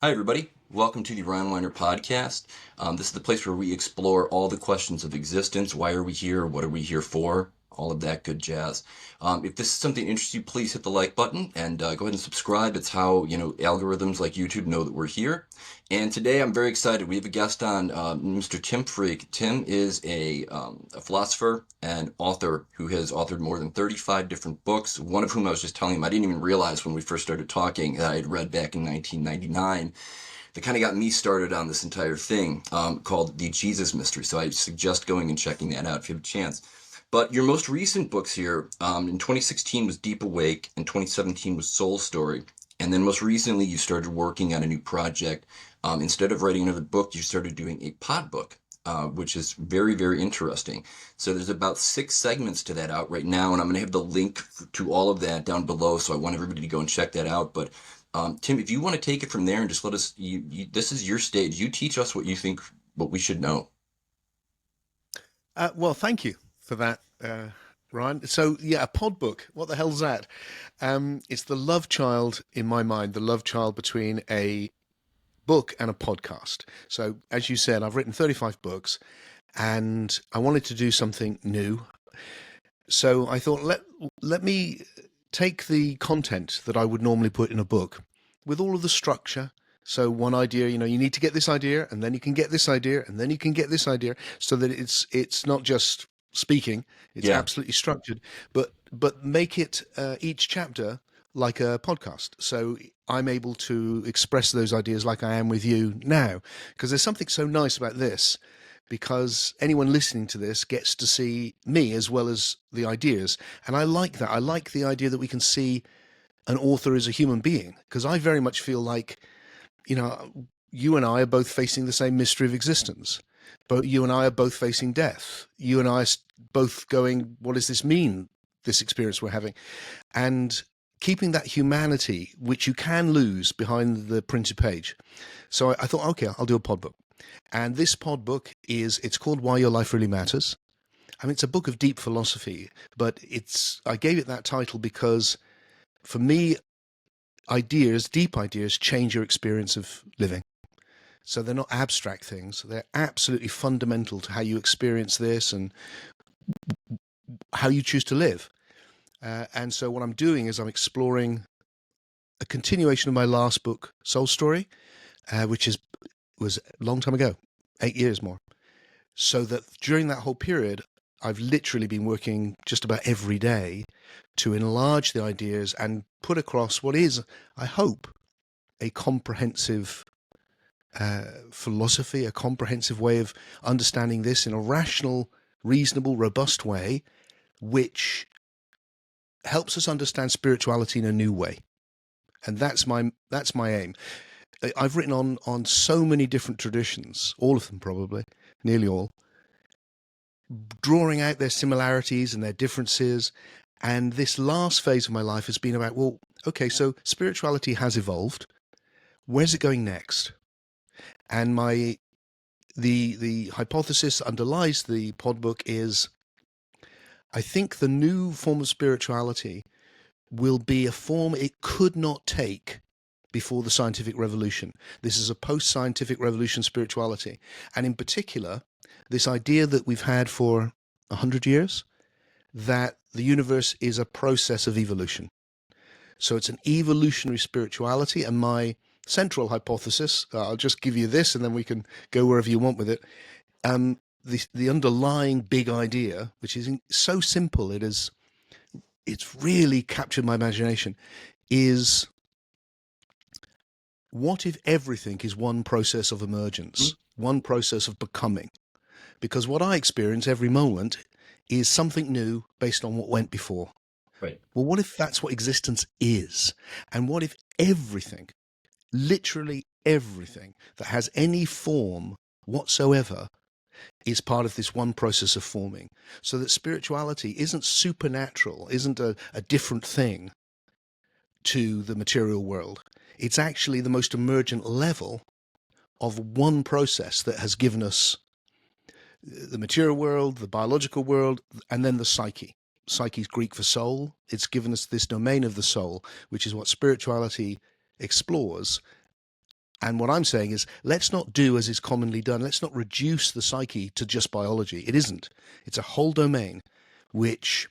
Hi, everybody. Welcome to the Ryan Weiner podcast. This is the place where we explore all the questions of existence. Why are we here? What are we here for? All of that good jazz. If this is something that interests you, please hit the like button and go ahead and subscribe. It's how, algorithms like YouTube know that we're here. And today I'm very excited. We have a guest on, Mr. Tim Freke. Tim is a philosopher and author who has authored more than 35 different books, one of whom I was just telling him I didn't even realize when we first started talking that I had read back in 1999 that kind of got me started on this entire thing, called The Jesus Mystery. So I suggest going and checking that out if you have a chance. But your most recent books here, in 2016 was Deep Awake, and 2017 was Soul Story. And then most recently, you started working on a new project. Instead of writing another book, you started doing a Podbook, which is very, very interesting. So there's about 6 segments to that out right now, and I'm going to have the link to all of that down below. So I want everybody to go and check that out. But Tim, if you want to take it from there and just let us, this is your stage. You teach us what you think, what we should know. Well, thank you for that, Ryan. So, yeah, a pod book. What the hell's that? It's the love child in my mind, the love child between a book and a podcast. So, as you said, I've written 35 books and I wanted to do something new. So I thought, let me take the content that I would normally put in a book with all of the structure. So one idea, you need to get this idea, and then you can get this idea, and then you can get this idea, so that it's not just speaking; it's Yeah. absolutely structured. But make it each chapter like a podcast. So I'm able to express those ideas like I am with you now, because there's something so nice about this because anyone listening to this gets to see me as well as the ideas. And I like that. I like the idea that we can see an author as a human being, because I very much feel like, you know, you and I are both facing the same mystery of existence. But you and I are both facing death. You and I are both going, what does this mean, this experience we're having? And keeping that humanity, which you can lose behind the printed page. So I thought, okay, I'll do a pod book. And this pod book it's called Why Your Life Really Matters. I mean, it's a book of deep philosophy, but I gave it that title because for me, deep ideas change your experience of living. So they're not abstract things. They're absolutely fundamental to how you experience this and how you choose to live. And so what I'm doing is I'm exploring a continuation of my last book, Soul Story, which was a long time ago, 8 years more. So that during that whole period, I've literally been working just about every day to enlarge the ideas and put across what is, I hope, a comprehensive philosophy, a comprehensive way of understanding this in a rational, reasonable, robust way, which helps us understand spirituality in a new way. And that's my aim. I've written on so many different traditions, all of them probably, nearly all, drawing out their similarities and their differences. And this last phase of my life has been about, well, okay, so spirituality has evolved. Where's it going next? And the hypothesis that underlies the pod book is, I think the new form of spirituality will be a form it could not take before the scientific revolution. This is a post-scientific revolution spirituality. And in particular, this idea that we've had for 100 years, that the universe is a process of evolution. So it's an evolutionary spirituality. And my central hypothesis, I'll just give you this and then we can go wherever you want with it. The underlying big idea, which is so simple, it's really captured my imagination, is what if everything is one process of emergence, one process of becoming? Because what I experience every moment is something new based on what went before. Right. Well, what if that's what existence is? And what if everything, literally everything that has any form whatsoever, is part of this one process of forming? So that spirituality isn't supernatural, isn't a different thing to the material world. It's actually the most emergent level of one process that has given us the material world, the biological world, and then the psyche. Psyche is Greek for soul. It's given us this domain of the soul, which is what spirituality explores. And what I'm saying is, let's not do as is commonly done. Let's not reduce the psyche to just biology. It isn't. It's a whole domain which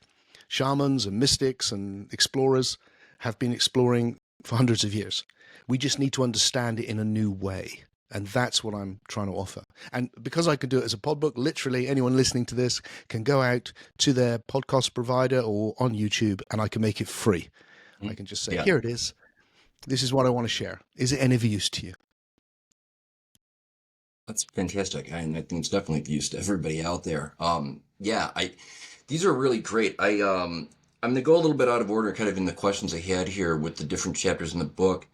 shamans and mystics and explorers have been exploring for hundreds of years. We just need to understand it in a new way. And that's what I'm trying to offer. And because I can do it as a podbook, literally anyone listening to this can go out to their podcast provider or on YouTube, and I can make it free. I can just say, Yeah, here it is. This is what I want to share. Is it any of use to you? that's fantastic. And I think it's definitely of use to everybody out there. Yeah, these are really great. I'm gonna go a little bit out of order, kind of in the questions I had here with the different chapters in the book.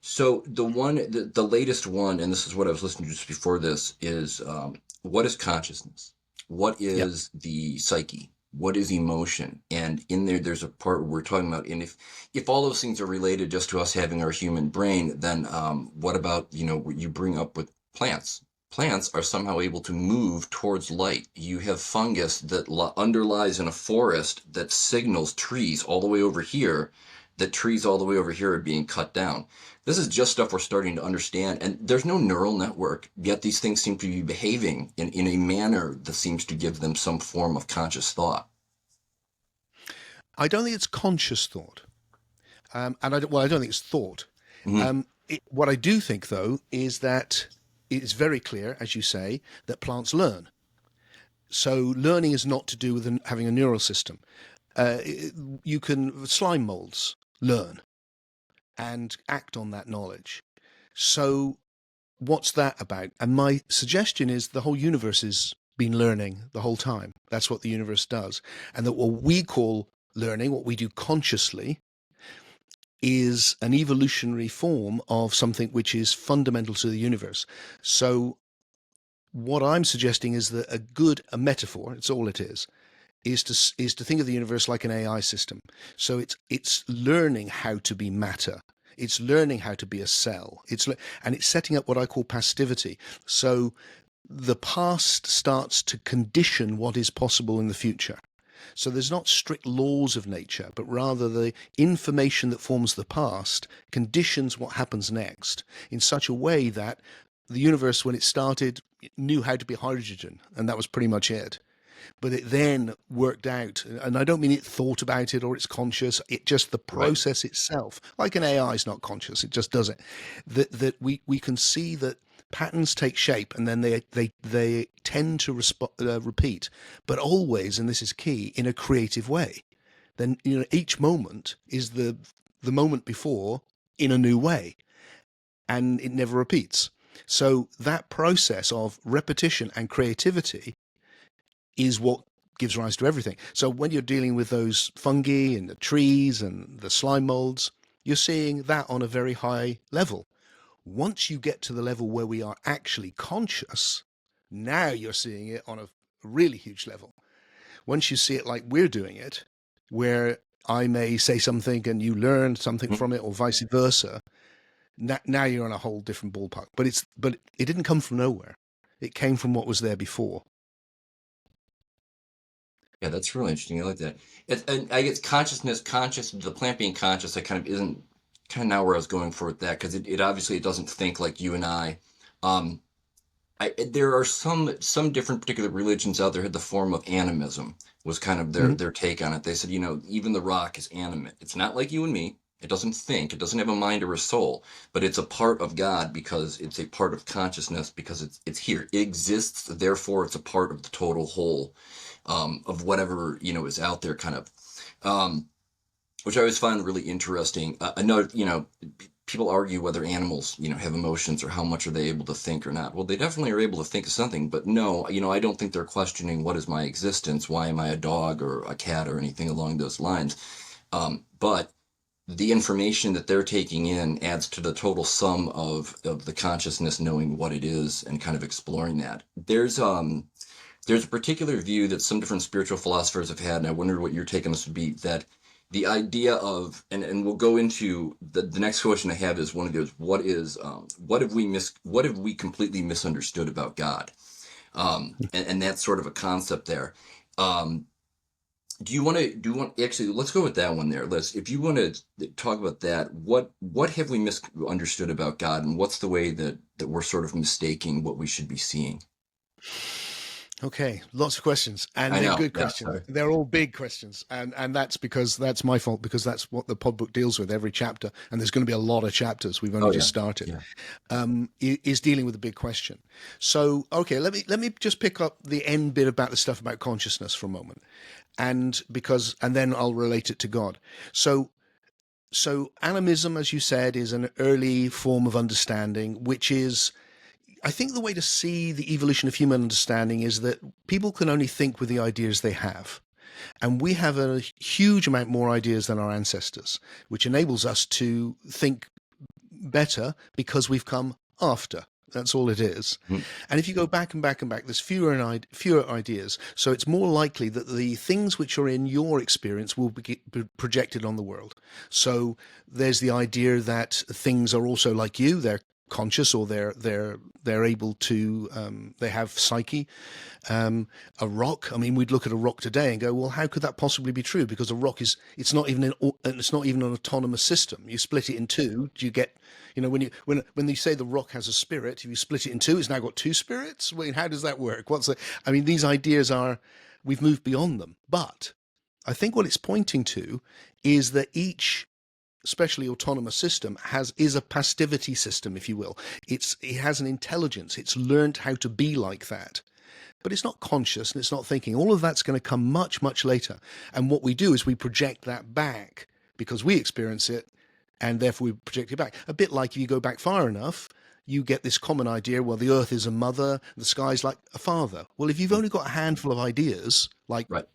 So the latest one, and this is what I was listening to just before this, is what is consciousness? What Yep. is the psyche? What is emotion? And in there, there's a part where we're talking about, and if all those things are related just to us having our human brain, then what about, what you bring up with plants? Plants are somehow able to move towards light. You have fungus that underlies in a forest that signals trees all the way over here, that trees all the way over here are being cut down. This is just stuff we're starting to understand, and there's no neural network, yet these things seem to be behaving in a manner that seems to give them some form of conscious thought. I don't think it's conscious thought. I don't think it's thought. Hmm. What I do think, though, is that it's very clear, as you say, that plants learn. So learning is not to do with having a neural system. You can slime molds learn and act on that knowledge. So what's that about? And my suggestion is the whole universe has been learning the whole time. That's what the universe does. And that what we call learning, what we do consciously, is an evolutionary form of something which is fundamental to the universe. So what I'm suggesting is that a metaphor, it's all it is to think of the universe like an AI system. So it's learning how to be matter. It's learning how to be a cell. And it's setting up what I call passivity. So the past starts to condition what is possible in the future. So there's not strict laws of nature, but rather the information that forms the past conditions what happens next in such a way that the universe, when it started, knew how to be hydrogen, and that was pretty much it. But it then worked out, and I don't mean it thought about it or it's conscious, it just the Right. process itself, like an AI is not conscious, it just does it. That we can see that patterns take shape and then they tend to repeat, but always, and this is key, in a creative way. Then each moment is the moment before in a new way, and it never repeats. So that process of repetition and creativity is what gives rise to everything. So when you're dealing with those fungi and the trees and the slime molds, you're seeing that on a very high level. Once you get to the level where we are actually conscious, now you're seeing it on a really huge level. Once you see it like we're doing it, where I may say something and you learn something Mhm. from it, or vice versa, now you're on a whole different ballpark. But it didn't come from nowhere. It came from what was there before. Yeah, that's really interesting. I like that. And I guess the plant being conscious, that kind of isn't kind of now where I was going for with that, because it obviously it doesn't think like you and I. Um, there are some different particular religions out there had the form of animism was kind of their Mhm. their take on it. They said, even the rock is animate. It's not like you and me. It doesn't think. It doesn't have a mind or a soul, but it's a part of God because it's a part of consciousness because it's here. It exists. Therefore, it's a part of the total whole of whatever is out there, kind of. Um, which I always find really interesting. I know, people argue whether animals, have emotions or how much are they able to think or not. Well, they definitely are able to think of something, but no, I don't think they're questioning what is my existence, why am I a dog or a cat or anything along those lines. But the information that they're taking in adds to the total sum of the consciousness knowing what it is and kind of exploring that. There's a particular view that some different spiritual philosophers have had, and I wonder what your take on this would be, that the idea of, and we'll go into the next question I have is one of those, what have we completely misunderstood about God? And that's sort of a concept there. Um, Do you want actually? Let's go with that one there, Liz. If you want to talk about that, what have we misunderstood about God, and what's the way that we're sort of mistaking what we should be seeing? Okay, lots of questions, and I they're know. good Yeah. questions. Sorry. They're all big questions, and that's because that's my fault, because that's what the pod book deals with every chapter, and there's going to be a lot of chapters. We've only Oh just yeah. started. Yeah. Is dealing with a big question. So, okay, let me just pick up the end bit about the stuff about consciousness for a moment, and then I'll relate it to God. So, animism, as you said, is an early form of understanding, which is, I think, the way to see the evolution of human understanding is that people can only think with the ideas they have. And we have a huge amount more ideas than our ancestors, which enables us to think better because we've come after. That's all it is. Mhm. And if you go back and back and back, there's fewer ideas. So it's more likely that the things which are in your experience will be projected on the world. So there's the idea that things are also like you. They're conscious, or they're able to, they have psyche. A rock, I mean, we'd look at a rock today and go, well, how could that possibly be true? Because a rock is, it's not even an autonomous system. You split it in two, do you get, when you say the rock has a spirit, if you split it in two, it's now got two spirits. I mean, how does that work? These ideas are, we've moved beyond them. But I think what it's pointing to is that each, especially autonomous system, is a passivity system, if you will. It has an intelligence. It's learned how to be like that, but it's not conscious and it's not thinking. All of that's going to come much, much later. And what we do is we project that back because we experience it, and therefore we project it back. A bit like if you go back far enough, you get this common idea, well, the earth is a mother, the sky's like a father. Well, if you've only got a handful of ideas, like Right.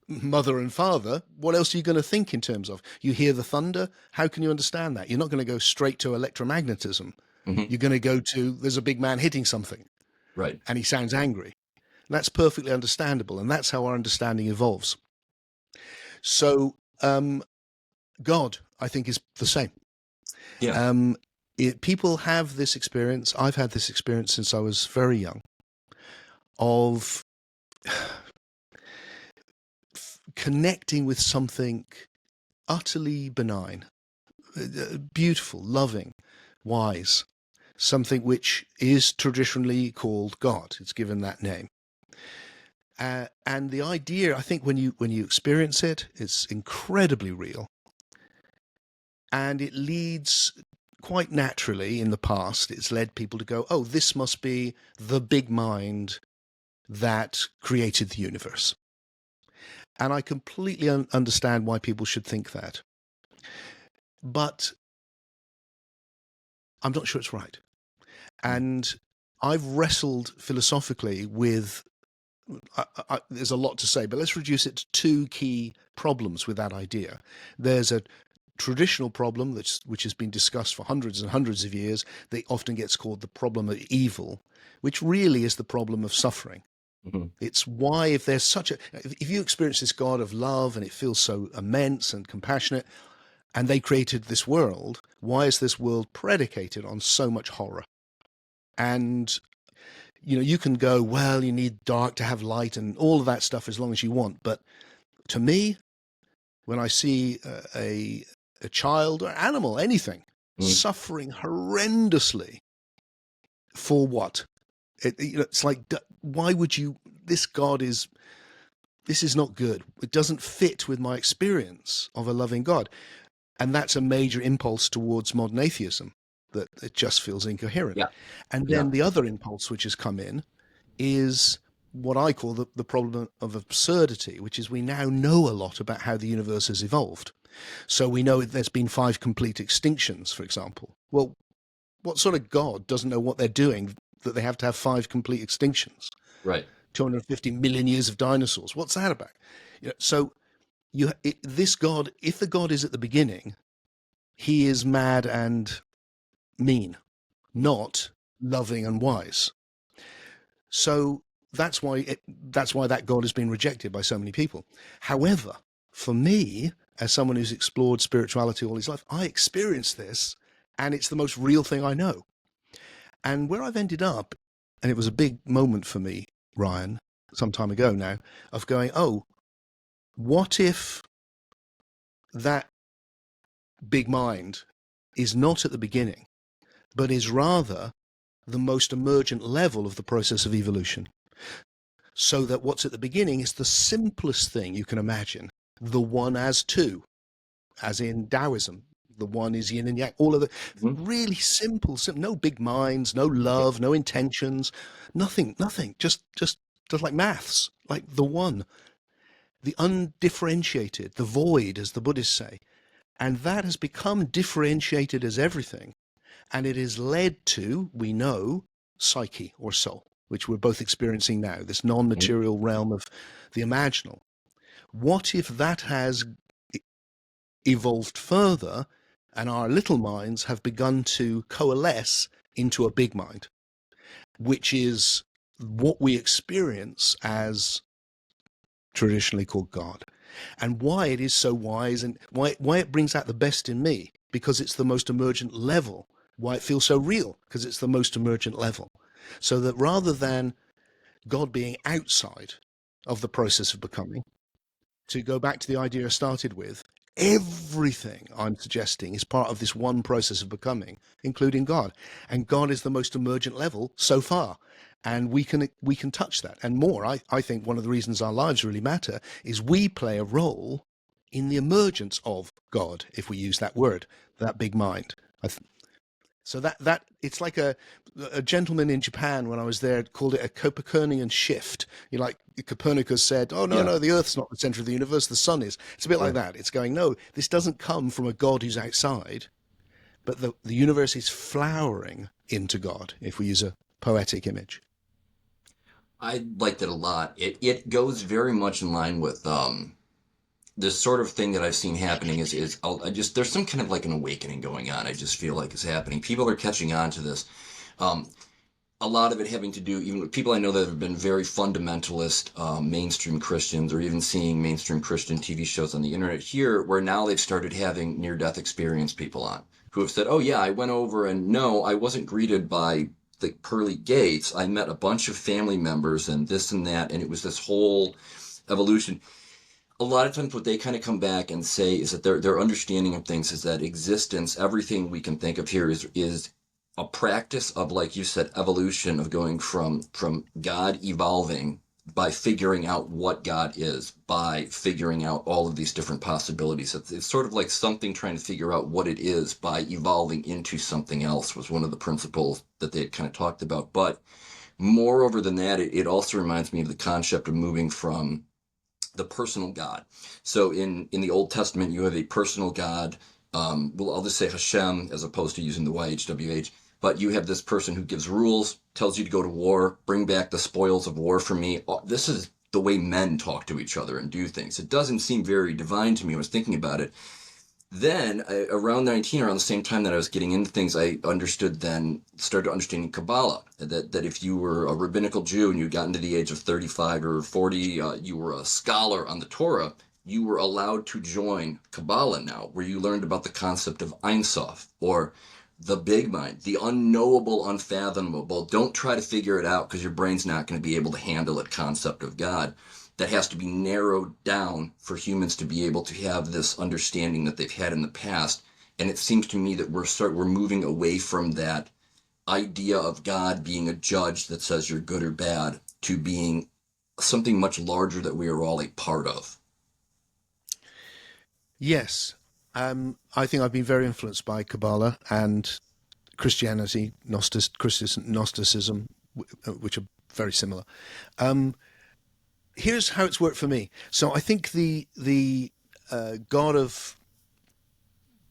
mother and father, what else are you going to think in terms of? You hear the thunder, how can you understand that? You're not going to go straight to electromagnetism. Hmm. You're going to go to, there's a big man hitting something Right. and he sounds angry. That's perfectly understandable, and that's how our understanding evolves. So, God, I think, is the same. Yeah. Um, People have this experience. I've had this experience since I was very young of connecting with something utterly benign, beautiful, loving, wise, something which is traditionally called God. It's given that name. And the idea, I think, when you experience it, it's incredibly real, and it leads, quite naturally in the past, it's led people to go, oh, this must be the big mind that created the universe. And I completely understand why people should think that, but I'm not sure it's right. And I've wrestled philosophically with, there's a lot to say, but let's reduce it to two key problems with that idea. There's a traditional problem which has been discussed for hundreds and hundreds of years, that often gets called the problem of evil, which really is the problem of suffering. Hmm. It's why, if you experience this God of love and it feels so immense and compassionate, and they created this world, why is this world predicated on so much horror? And you can go, well, you need dark to have light and all of that stuff as long as you want. But to me, when I see a child or animal, anything, Hmm. suffering horrendously for what? It's like, why would you? This is not good. It doesn't fit with my experience of a loving God. And that's a major impulse towards modern atheism, that it just feels incoherent. Yeah. And Yeah. then the other impulse which has come in is what I call the problem of absurdity, which is we now know a lot about how the universe has evolved. So we know there's been 5 complete extinctions, for example. Well, what sort of God doesn't know what they're doing that they have to have 5 complete extinctions? Right. 250 million years of dinosaurs. What's that about? So this God, if the God is at the beginning, he is mad and mean, not loving and wise. So that's why that God has been rejected by so many people. However, for me, as someone who's explored spirituality all his life, I experience this, and it's the most real thing I know. And where I've ended up, and it was a big moment for me, Ryan, some time ago now, of going, oh, What if that big mind is not at the beginning, but is rather the most emergent level of the process of evolution? So that what's at the beginning is the simplest thing you can imagine, the one as two, as in Taoism. The one is yin and yang, all of the Mhm. really simple, no big minds, no Yeah. love, no intentions, nothing, just like maths, like the one, the undifferentiated, the void, as the Buddhists say. And that has become differentiated as everything. And it has led to, we know, psyche or soul, which we're both experiencing now, this non Mhm. material realm of the imaginal. What if that has evolved further and our little minds have begun to coalesce into a big mind, which is what we experience as traditionally called God, and why it is so wise, and why it brings out the best in me, because it's the most emergent level. Why it feels so real, because it's the most emergent level. So that rather than God being outside of the process of becoming, to go back to the idea I started with, everything I'm suggesting is part of this one process of becoming, including God. And God is the most emergent level so far. And we can touch that and more. I think one of the reasons our lives really matter is we play a role in the emergence of God, if we use that word, that big mind. So that it's like a gentleman in Japan when I was there called it a Copernican shift. You like Copernicus said, "Oh no, Yeah. no, the Earth's not the center of the universe; the sun is." It's a bit like Right. that. It's going, no, this doesn't come from a God who's outside, but the universe is flowering into God. If we use a poetic image. I liked it a lot. It goes very much in line with this sort of thing that I've seen happening is I just there's some kind of like an awakening going on. I just feel like is happening. People are catching on to this. Um, a lot of it having to do even with people I know that have been very fundamentalist mainstream Christians, or even seeing mainstream Christian TV shows on the internet here, where now they've started having near-death experience people on who have said, "Oh yeah, I went over and no, I wasn't greeted by the pearly gates. I met a bunch of family members and this and that, and it was this whole evolution." A lot of times what they kind of come back and say is that their understanding of things is that existence, everything we can think of here is a practice of, like you said, evolution, of going from God evolving by figuring out what God is, by figuring out all of these different possibilities. It's sort of like something trying to figure out what it is by evolving into something else was one of the principles that they had kind of talked about. But moreover than that, it also reminds me of the concept of moving from the personal God. So in the Old Testament, you have a personal God. Well, I'll just say Hashem as opposed to using the YHWH. But you have this person who gives rules, tells you to go to war, bring back the spoils of war for me. This is the way men talk to each other and do things. It doesn't seem very divine to me. I was thinking about it. Then around 19, around the same time that I was getting into things, I understood then, started understanding Kabbalah, that if you were a rabbinical Jew and you got into the age of 35 or 40, you were a scholar on the Torah, you were allowed to join Kabbalah now, where you learned about the concept of Ein Sof, or the big mind, the unknowable, unfathomable. Don't try to figure it out because your brain's not going to be able to handle it concept of God. That has to be narrowed down for humans to be able to have this understanding that they've had in the past. And it seems to me that we're moving away from that idea of God being a judge that says you're good or bad to being something much larger that we are all a part of. Yes, I think I've been very influenced by Kabbalah and Christianity, Gnosticism, which are very similar. Um, Here's how it's worked for me. So I think the God of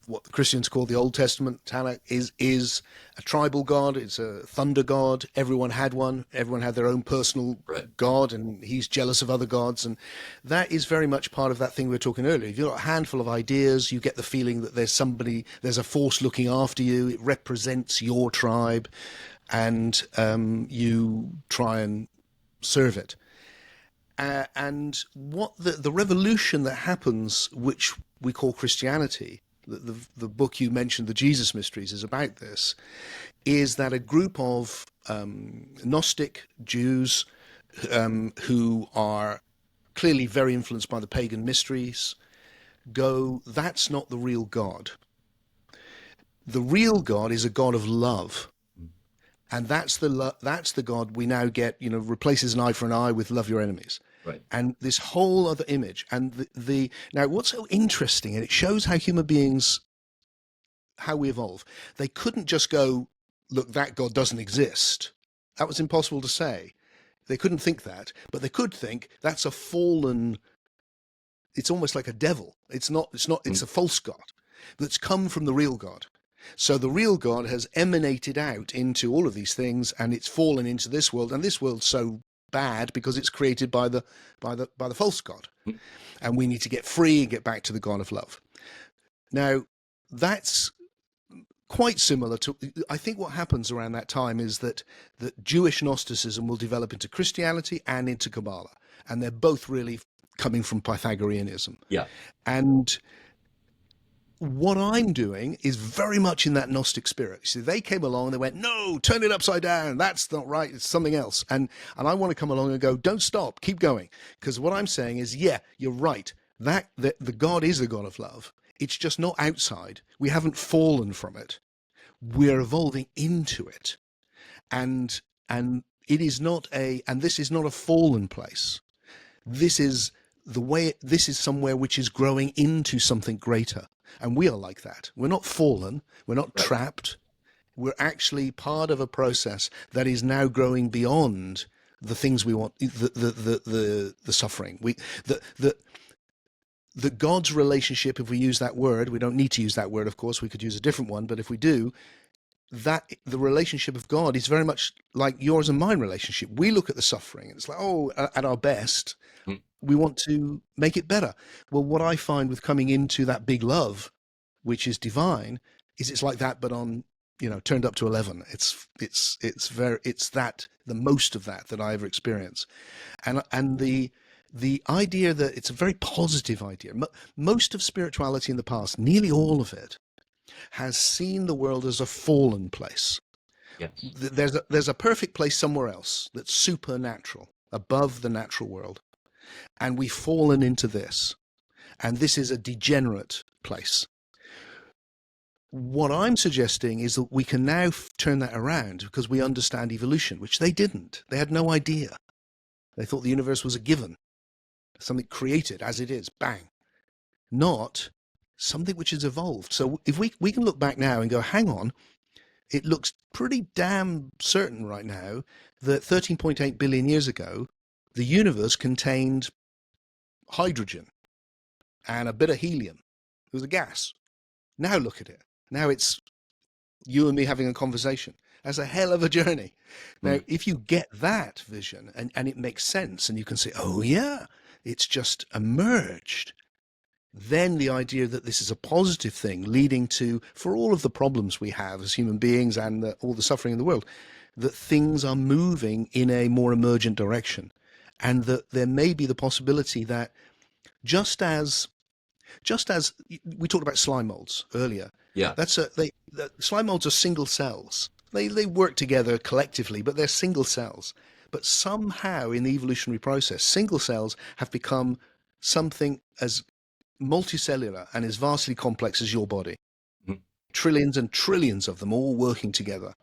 what the Christians call the Old Testament, Tanakh, is a tribal god. It's a thunder god. Everyone had one. Everyone had their own personal Right. god, and he's jealous of other gods. And that is very much part of that thing we were talking earlier. If you've got a handful of ideas, you get the feeling that there's a force looking after you. It represents your tribe, and you try and serve it. And what the revolution that happens, which we call Christianity, the book you mentioned, the Jesus Mysteries, is about this, is that a group of Gnostic Jews who are clearly very influenced by the pagan mysteries, go, that's not the real God. The real God is a God of love. And that's the God we now get, replaces an eye for an eye with love your enemies. Right. And this whole other image. And now what's so interesting, and it shows how human beings, how we evolve. They couldn't just go, look, that God doesn't exist. That was impossible to say. They couldn't think that, but they could think that's a fallen, it's almost like a devil. It's a false God that's come from the real God. So the real God has emanated out into all of these things, and it's fallen into this world, and this world's so bad because it's created by the false God. And we need to get free and get back to the God of love. Now, that's quite similar to, I think what happens around that time is that Jewish Gnosticism will develop into Christianity and into Kabbalah. And they're both really coming from Pythagoreanism. Yeah. And what I'm doing is very much in that Gnostic spirit. So they came along and they went, no, turn it upside down. That's not right. It's something else. And I want to come along and go, don't stop, keep going. Because what I'm saying is, yeah, you're right. That the God is the God of love. It's just not outside. We haven't fallen from it. We're evolving into it. And it is not and this is not a fallen place. This is somewhere which is growing into something greater. And we are like that. We're not fallen. We're not trapped. We're actually part of a process that is now growing beyond the things we want, the suffering. The God's relationship, if we use that word, we don't need to use that word, of course, we could use a different one, but if we do, that the relationship of God is very much like yours and mine relationship. We look at the suffering, and it's like, oh, at our best, we want to make it better. Well, what I find with coming into that big love, which is divine, is it's like that, but on, turned up to 11. It's that, the most of that I ever experience. And the idea that it's a very positive idea. Most of spirituality in the past, nearly all of it, has seen the world as a fallen place. Yes. There's a perfect place somewhere else that's supernatural, above the natural world. And we've fallen into this. And this is a degenerate place. What I'm suggesting is that we can now turn that around because we understand evolution, which they didn't. They had no idea. They thought the universe was a given, something created as it is, bang. Not something which has evolved. So if we can look back now and go, hang on, it looks pretty damn certain right now that 13.8 billion years ago, the universe contained hydrogen and a bit of helium. It was a gas. Now look at it. Now it's you and me having a conversation. That's a hell of a journey. Now, if you get that vision and it makes sense and you can say, oh yeah, it's just emerged, then the idea that this is a positive thing leading to, for all of the problems we have as human beings and all the suffering in the world, that things are moving in a more emergent direction. And that there may be the possibility that just as we talked about slime molds earlier, Yeah. slime molds are single cells. They work together collectively, but they're single cells. But somehow in the evolutionary process, single cells have become something as multicellular and as vastly complex as your body. Trillions and trillions of them all working together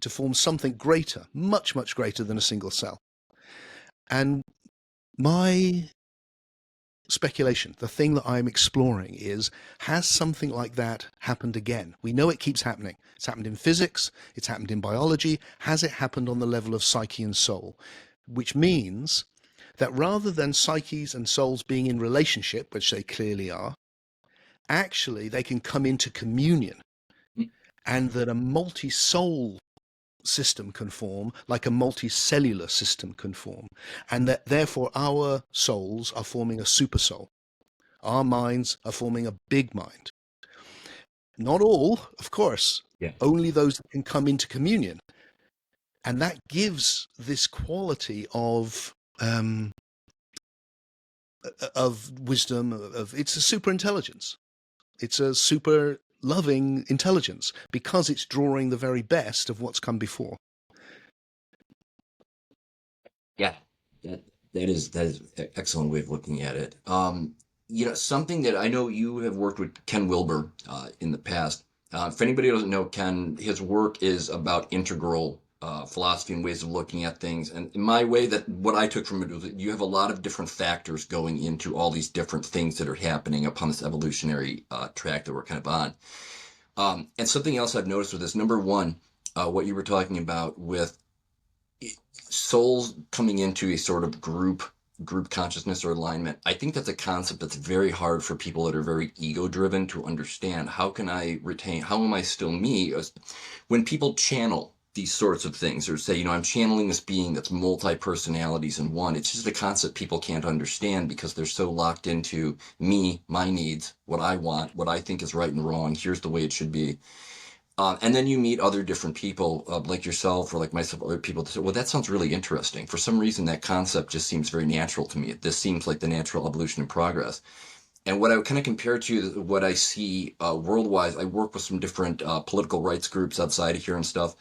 to form something greater, much, much greater than a single cell. And my speculation, the thing that I'm exploring is, has something like that happened again? We know it keeps happening. It's happened in physics. It's happened in biology. Has it happened on the level of psyche and soul? Which means that rather than psyches and souls being in relationship, which they clearly are, actually they can come into communion, and that a multi-soul system can form like a multicellular system can form, and that therefore our souls are forming a super soul. Our minds are forming a big mind. Not all, of course, only those that can come into communion. And that gives this quality of wisdom, it's a super intelligence. It's a super loving intelligence because it's drawing the very best of what's come before. Yeah. That is an excellent way of looking at it. Something that I know you have worked with Ken Wilber in the past. If anybody doesn't know Ken, his work is about integral philosophy and ways of looking at things. And in my way, that what I took from it was that you have a lot of different factors going into all these different things that are happening upon this evolutionary track that we're kind of on. And something else I've noticed with this, number one, what you were talking about with souls coming into a sort of group consciousness or alignment. I think that's a concept that's very hard for people that are very ego driven to understand. How can I retain, how am I still me? When people channel these sorts of things, or say, I'm channeling this being that's multi personalities in one, it's just a concept people can't understand because they're so locked into me, my needs, what I want, what I think is right and wrong, here's the way it should be. And then you meet other different people, like yourself or like myself, other people that say, well, that sounds really interesting. For some reason, that concept just seems very natural to me. This seems like the natural evolution and progress. And what I would kind of compare to what I see worldwide, I work with some different political rights groups outside of here and stuff.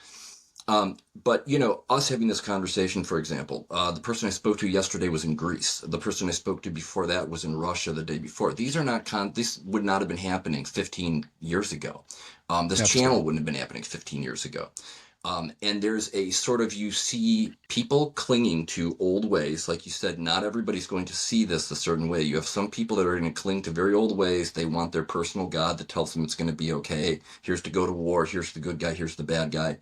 But us having this conversation, for example, the person I spoke to yesterday was in Greece. The person I spoke to before that was in Russia the day before. These are not this would not have been happening 15 years ago. This channel Absolutely. wouldn't have been happening 15 years ago. And there's a sort of, you see people clinging to old ways. Like you said, not everybody's going to see this a certain way. You have some people that are going to cling to very old ways. They want their personal God that tells them it's going to be okay. Here's to go to war. Here's the good guy. Here's the bad guy.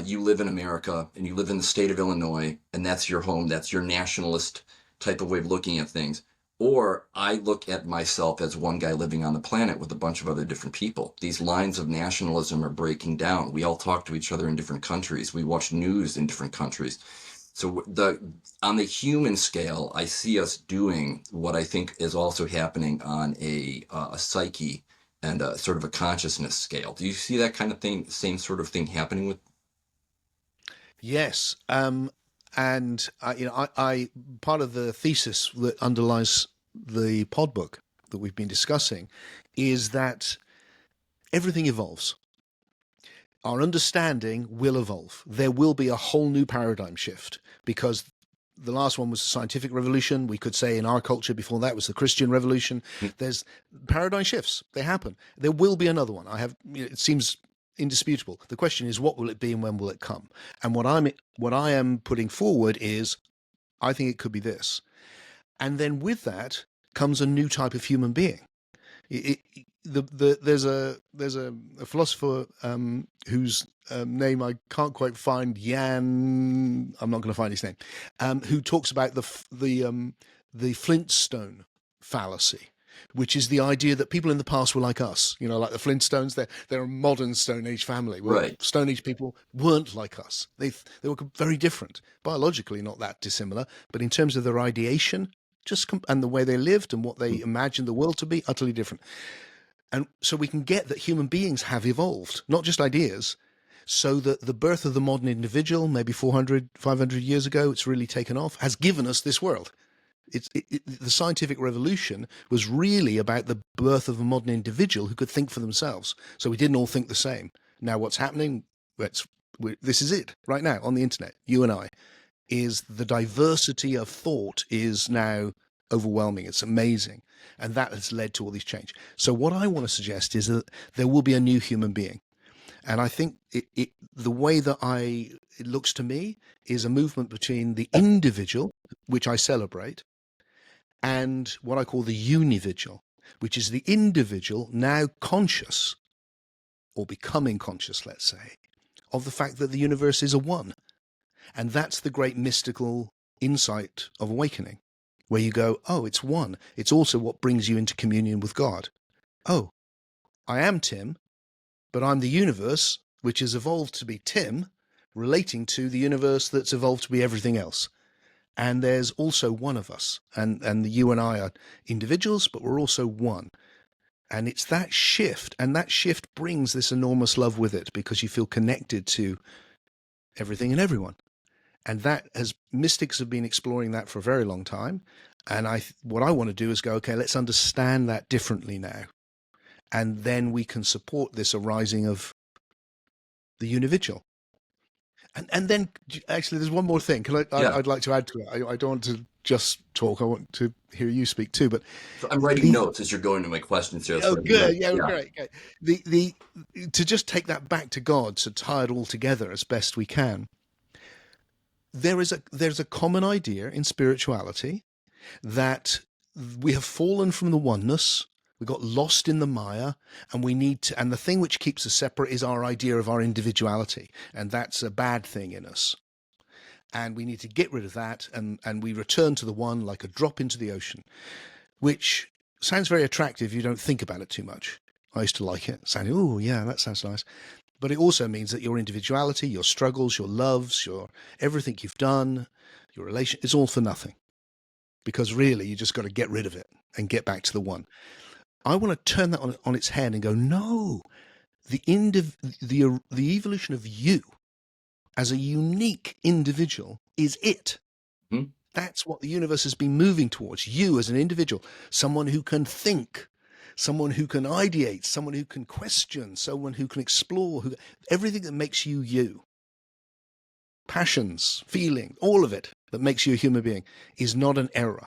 You live in America and you live in the state of Illinois, and that's your home. That's your nationalist type of way of looking at things. Or I look at myself as one guy living on the planet with a bunch of other different people. These lines of nationalism are breaking down. We all talk to each other in different countries. We watch news in different countries. So on the human scale, I see us doing what I think is also happening on a psyche and a sort of a consciousness scale. Do you see that kind of thing, same sort of thing happening with? Yes. And I part of the thesis that underlies the pod book that we've been discussing is that everything evolves. Our understanding will evolve. There will be a whole new paradigm shift because the last one was the scientific revolution. We could say in our culture before that was the Christian revolution. There's paradigm shifts. They happen. There will be another one. It seems indisputable. The question is, what will it be and when will it come? And what I am putting forward is, I think it could be this. And then with that comes a new type of human being. There's a philosopher whose name I can't quite find. Jan, I'm not going to find his name. Who talks about the Flintstone fallacy, which is the idea that people in the past were like us. Like the Flintstones. They're a modern Stone Age family. Well, Right. Stone Age people weren't like us. They were very different biologically, not that dissimilar, but in terms of their ideation, and the way they lived and what they imagined the world to be, utterly different. And so we can get that human beings have evolved, not just ideas. So that the birth of the modern individual, maybe 400, 500 years ago, it's really taken off, has given us this world. The scientific revolution was really about the birth of a modern individual who could think for themselves. So we didn't all think the same. Now what's happening, this is it right now on the internet, you and I, is the diversity of thought is now overwhelming. It's amazing. And that has led to all these change. So what I want to suggest is that there will be a new human being. And I think the way that it looks to me is a movement between the individual, which I celebrate, and what I call the unividual, which is the individual now conscious or becoming conscious, let's say, of the fact that the universe is a one. And that's the great mystical insight of awakening, where you go, oh, it's one. It's also what brings you into communion with God. Oh, I am Tim, but I'm the universe, which has evolved to be Tim, relating to the universe that's evolved to be everything else. And there's also one of us. And you and I are individuals, but we're also one. And it's that shift. And that shift brings this enormous love with it because you feel connected to everything and everyone. And mystics have been exploring that for a very long time. And what I want to do is go, okay, let's understand that differently now. And then we can support this arising of the individual. And then actually there's one more thing. Yeah. I'd like to add to it. I don't want to just talk. I want to hear you speak too. But So I'm writing the notes as you're going to my questions here. That's oh, what I'm good, doing. yeah, Yeah. great, great. The to just take that back to God, to tie it all together as best we can. There's a common idea in spirituality that we have fallen from the oneness. We got lost in the Maya, and we need to. And the thing which keeps us separate is our idea of our individuality, and that's a bad thing in us. And we need to get rid of that, and we return to the one like a drop into the ocean, which sounds very attractive if you don't think about it too much. I used to like it. Sounding, oh yeah, that sounds nice. But it also means that your individuality, your struggles, your loves, your everything you've done, your relation, is all for nothing. Because really, you just got to get rid of it and get back to the one. I want to turn that on its head and go, no, the evolution of you as a unique individual is it. Hmm? That's what the universe has been moving towards. You as an individual, someone who can think, someone who can ideate, someone who can question, someone who can explore, everything that makes you you. Passions, feeling, all of it that makes you a human being is not an error.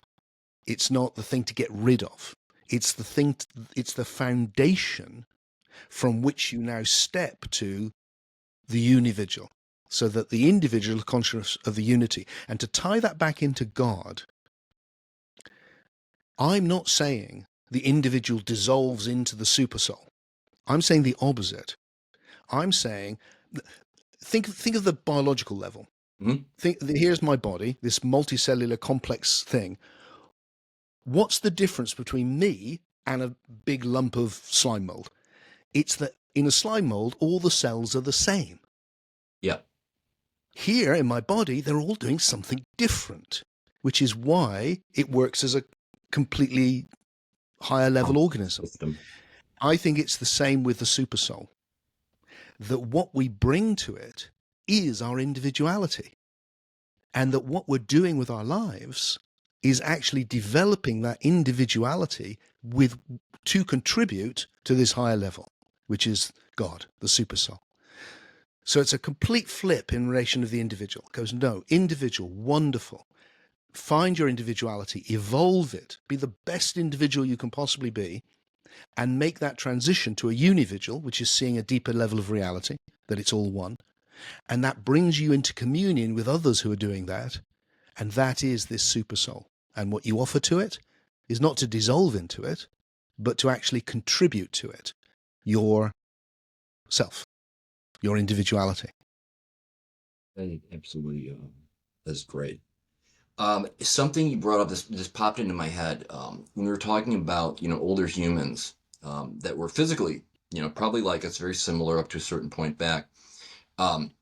It's not the thing to get rid of. It's the thing, it's the foundation from which you now step to the individual, so that the individual is conscious of the unity. And to tie that back into God, I'm not saying the individual dissolves into the supersoul. I'm saying the opposite. I'm saying, think of the biological level. Hmm? Here's my body, this multicellular complex thing. What's the difference between me and a big lump of slime mold? It's that in a slime mold, all the cells are the same. Yeah. Here in my body, they're all doing something different, which is why it works as a completely higher level organism. System. I think it's the same with the supersoul, that what we bring to it is our individuality, and that what we're doing with our lives is actually developing that individuality to contribute to this higher level, which is God, the supersoul. So it's a complete flip in relation of the individual. It goes, no, individual, wonderful. Find your individuality, evolve it, be the best individual you can possibly be, and make that transition to a unividual, which is seeing a deeper level of reality, that it's all one. And that brings you into communion with others who are doing that. And that is this super soul. And what you offer to it is not to dissolve into it, but to actually contribute to it, yourself, your individuality. I think absolutely. That's great. Something you brought up, this just popped into my head when we were talking about, older humans that were physically, probably like us, very similar up to a certain point back. Um,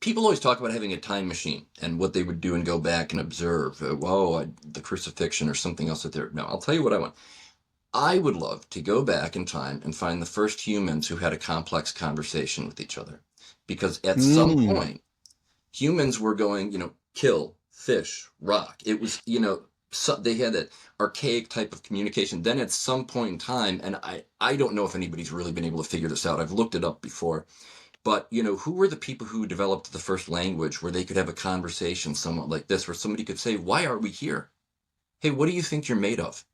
People always talk about having a time machine and what they would do and go back and observe. The crucifixion or something else that they're. No, I'll tell you what I want. I would love to go back in time and find the first humans who had a complex conversation with each other, because at some Mm. point humans were going, kill, fish, rock. It was, they had that archaic type of communication. Then at some point in time, and I don't know if anybody's really been able to figure this out. I've looked it up before, but who were the people who developed the first language where they could have a conversation somewhat like this, where somebody could say, "Why are we here? Hey, what do you think you're made of?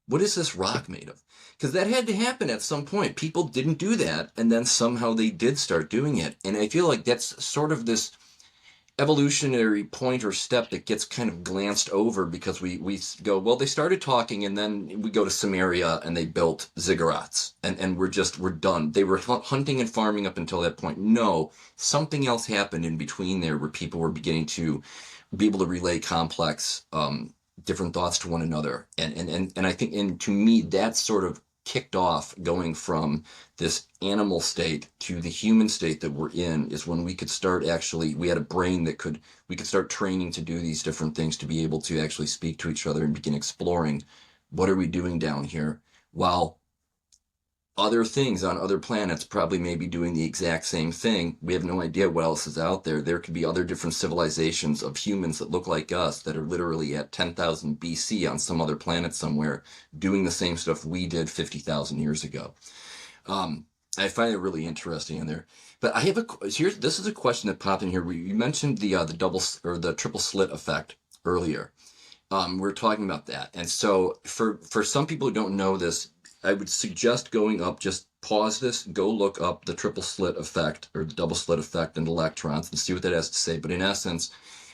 What is this rock made of?" Because that had to happen at some point. People didn't do that, and then somehow they did start doing it. And I feel like that's sort of this evolutionary point or step that gets kind of glanced over, because we go, well, they started talking, and then we go to Samaria and they built ziggurats, and we're done. They were hunting and farming up until that point. No, something else happened in between there, where people were beginning to be able to relay complex different thoughts to one another, and I think, and to me, that sort of kicked off going from this animal state to the human state that we're in, is when we could start, actually, we had a brain that we could start training to do these different things, to be able to actually speak to each other and begin exploring what are we doing down here, while other things on other planets probably may be doing the exact same thing. We have no idea what else is out there. There could be other different civilizations of humans that look like us, that are literally at 10,000 BC on some other planet somewhere, doing the same stuff we did 50,000 years ago. I find it really interesting in there. But I have this is a question that popped in here. You mentioned the double or the triple slit effect earlier. We're talking about that. And so for some people who don't know this, I would suggest going up, just pause this, go look up the triple slit effect or the double slit effect in electrons and see what that has to say. But in essence,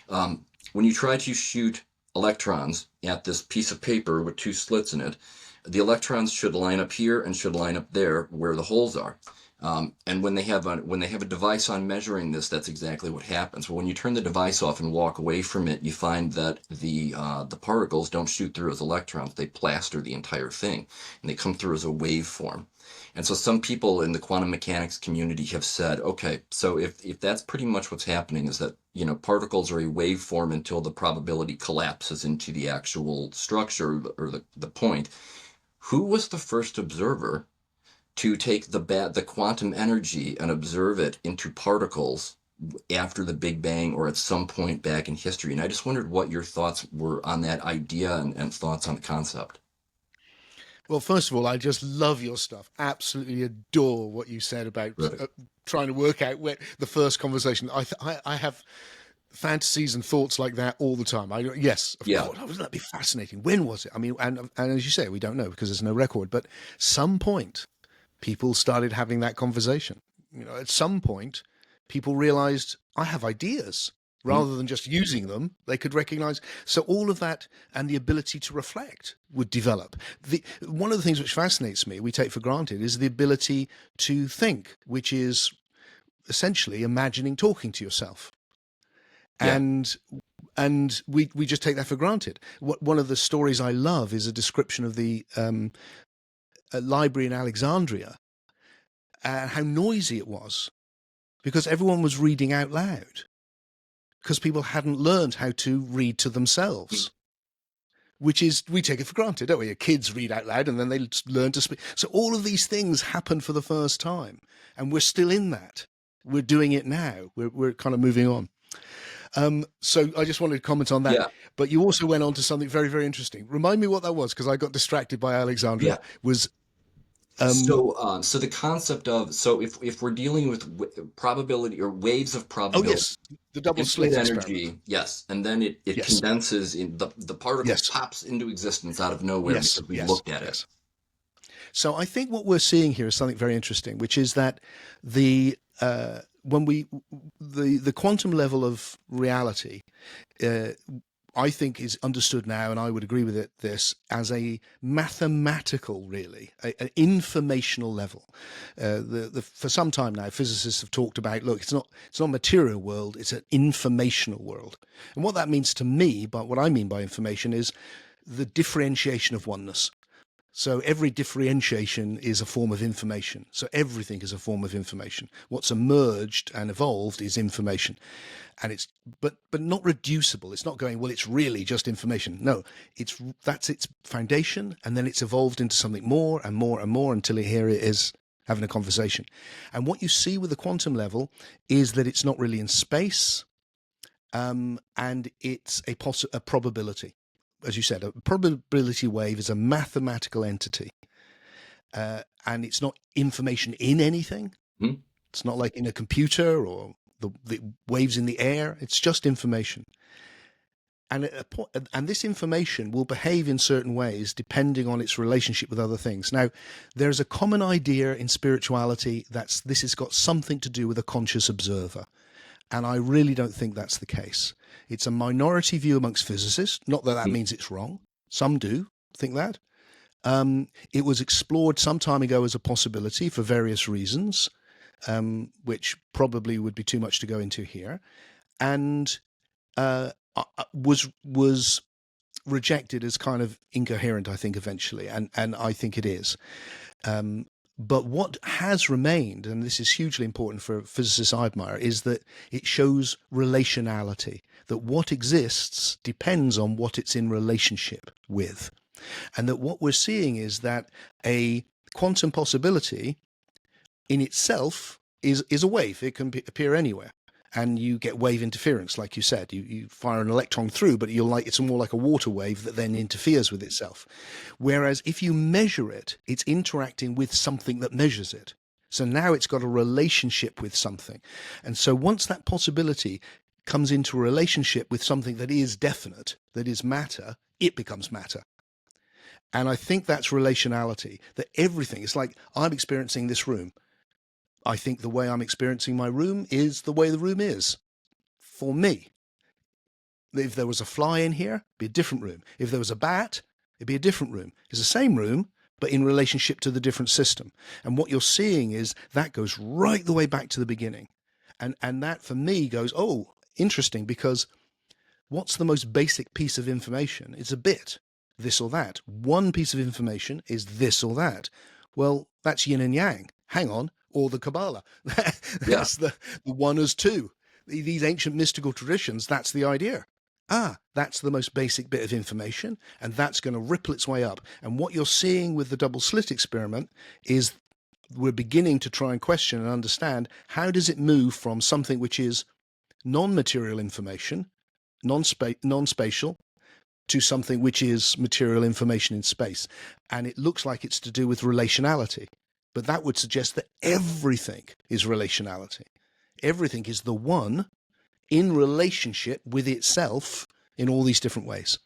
um, when you try to shoot electrons at this piece of paper with two slits in it, the electrons should line up here and should line up there where the holes are. And when they have a device on measuring this, that's exactly what happens. But when you turn the device off and walk away from it, you find that the particles don't shoot through as electrons; they plaster the entire thing, and they come through as a waveform. And so some people in the quantum mechanics community have said, okay, so if that's pretty much what's happening, is that particles are a waveform until the probability collapses into the actual structure or the point. Who was the first observer to take the quantum energy and observe it into particles after the Big Bang or at some point back in history? And I just wondered what your thoughts were on that idea and thoughts on the concept. Well, first of all, I just love your stuff. Absolutely adore what you said about Right. trying to work out where the first conversation. I have fantasies and thoughts like that all the time. Yes, of Yeah. course. Wouldn't that be fascinating? When was it? I mean, and as you say, we don't know because there's no record. But some point, people started having that conversation. At some point, people realized I have ideas. Mhm. Rather than just using them, they could recognize. So all of that and the ability to reflect would develop. One of the things which fascinates me, we take for granted, is the ability to think, which is essentially imagining talking to yourself. Yeah. And we just take that for granted. One of the stories I love is a description of the a library in Alexandria and how noisy it was because everyone was reading out loud because people hadn't learned how to read to themselves, which is, we take it for granted, don't we? Your kids read out loud and then they learn to speak. So all of these things happen for the first time, and we're still in that. We're doing it now. We're kind of moving on. So I just wanted to comment on that. Yeah. But you also went on to something very, very interesting. Remind me what that was, because I got distracted by Alexandria. Yeah. Was So the concept of, so if we're dealing with probability or waves of oh probability, yes, the double infinite slit experiment. energy, yes, and then it Yes, condenses in the particle yes, pops into existence out of nowhere yes, because we yes, looked at it. yes. So I think what we're seeing here is something very interesting, which is that the when we the quantum level of reality, uh, I think, is understood now, and I would agree with this as a mathematical, really, an informational level. For some time now, physicists have talked about, look, it's not a material world, it's an informational world, and what that means to me, but what I mean by information is the differentiation of oneness. So every differentiation is a form of information. So everything is a form of information. What's emerged and evolved is information. And it's but not reducible. It's not going, well, it's really just information. No, that's its foundation, and then it's evolved into something more and more and more until here it is having a conversation. And what you see with the quantum level is that it's not really in space, and it's a probability. As you said, a probability wave is a mathematical entity, and it's not information in anything. Hmm? It's not like in a computer or the waves in the air. It's just information. And this information will behave in certain ways depending on its relationship with other things. Now, there's a common idea in spirituality that this has got something to do with a conscious observer. And I really don't think that's the case. It's a minority view amongst physicists. Not that that Hmm. means it's wrong. Some do think that. It was explored some time ago as a possibility for various reasons, which probably would be too much to go into here, and was rejected as kind of incoherent, I think, eventually, and I think it is. But what has remained, and this is hugely important for physicists I admire, is that it shows relationality, that what exists depends on what it's in relationship with. And that what we're seeing is that a quantum possibility in itself is a wave. It can appear anywhere. And you get wave interference, like you said. You fire an electron through, but it's more like a water wave that then interferes with itself. Whereas if you measure it, it's interacting with something that measures it. So now it's got a relationship with something. And so once that possibility comes into a relationship with something that is definite, that is matter, it becomes matter. And I think that's relationality, that everything is like, I'm experiencing this room. I think the way I'm experiencing my room is the way the room is for me. If there was a fly in here, it'd be a different room. If there was a bat, it'd be a different room. It's the same room, but in relationship to the different system. And what you're seeing is that goes right the way back to the beginning. And that for me goes, oh, interesting, because what's the most basic piece of information? It's a bit, this or that. One piece of information is this or that. Well, that's yin and yang. Hang on, or the Kabbalah. Yeah. That's the one as two. These ancient mystical traditions, that's the idea. That's the most basic bit of information, and that's going to ripple its way up. And what you're seeing with the double slit experiment is we're beginning to try and question and understand, how does it move from something which is non-material information, non-spatial, to something which is material information in space. And it looks like it's to do with relationality. But that would suggest that everything is relationality. Everything is the one in relationship with itself in all these different ways.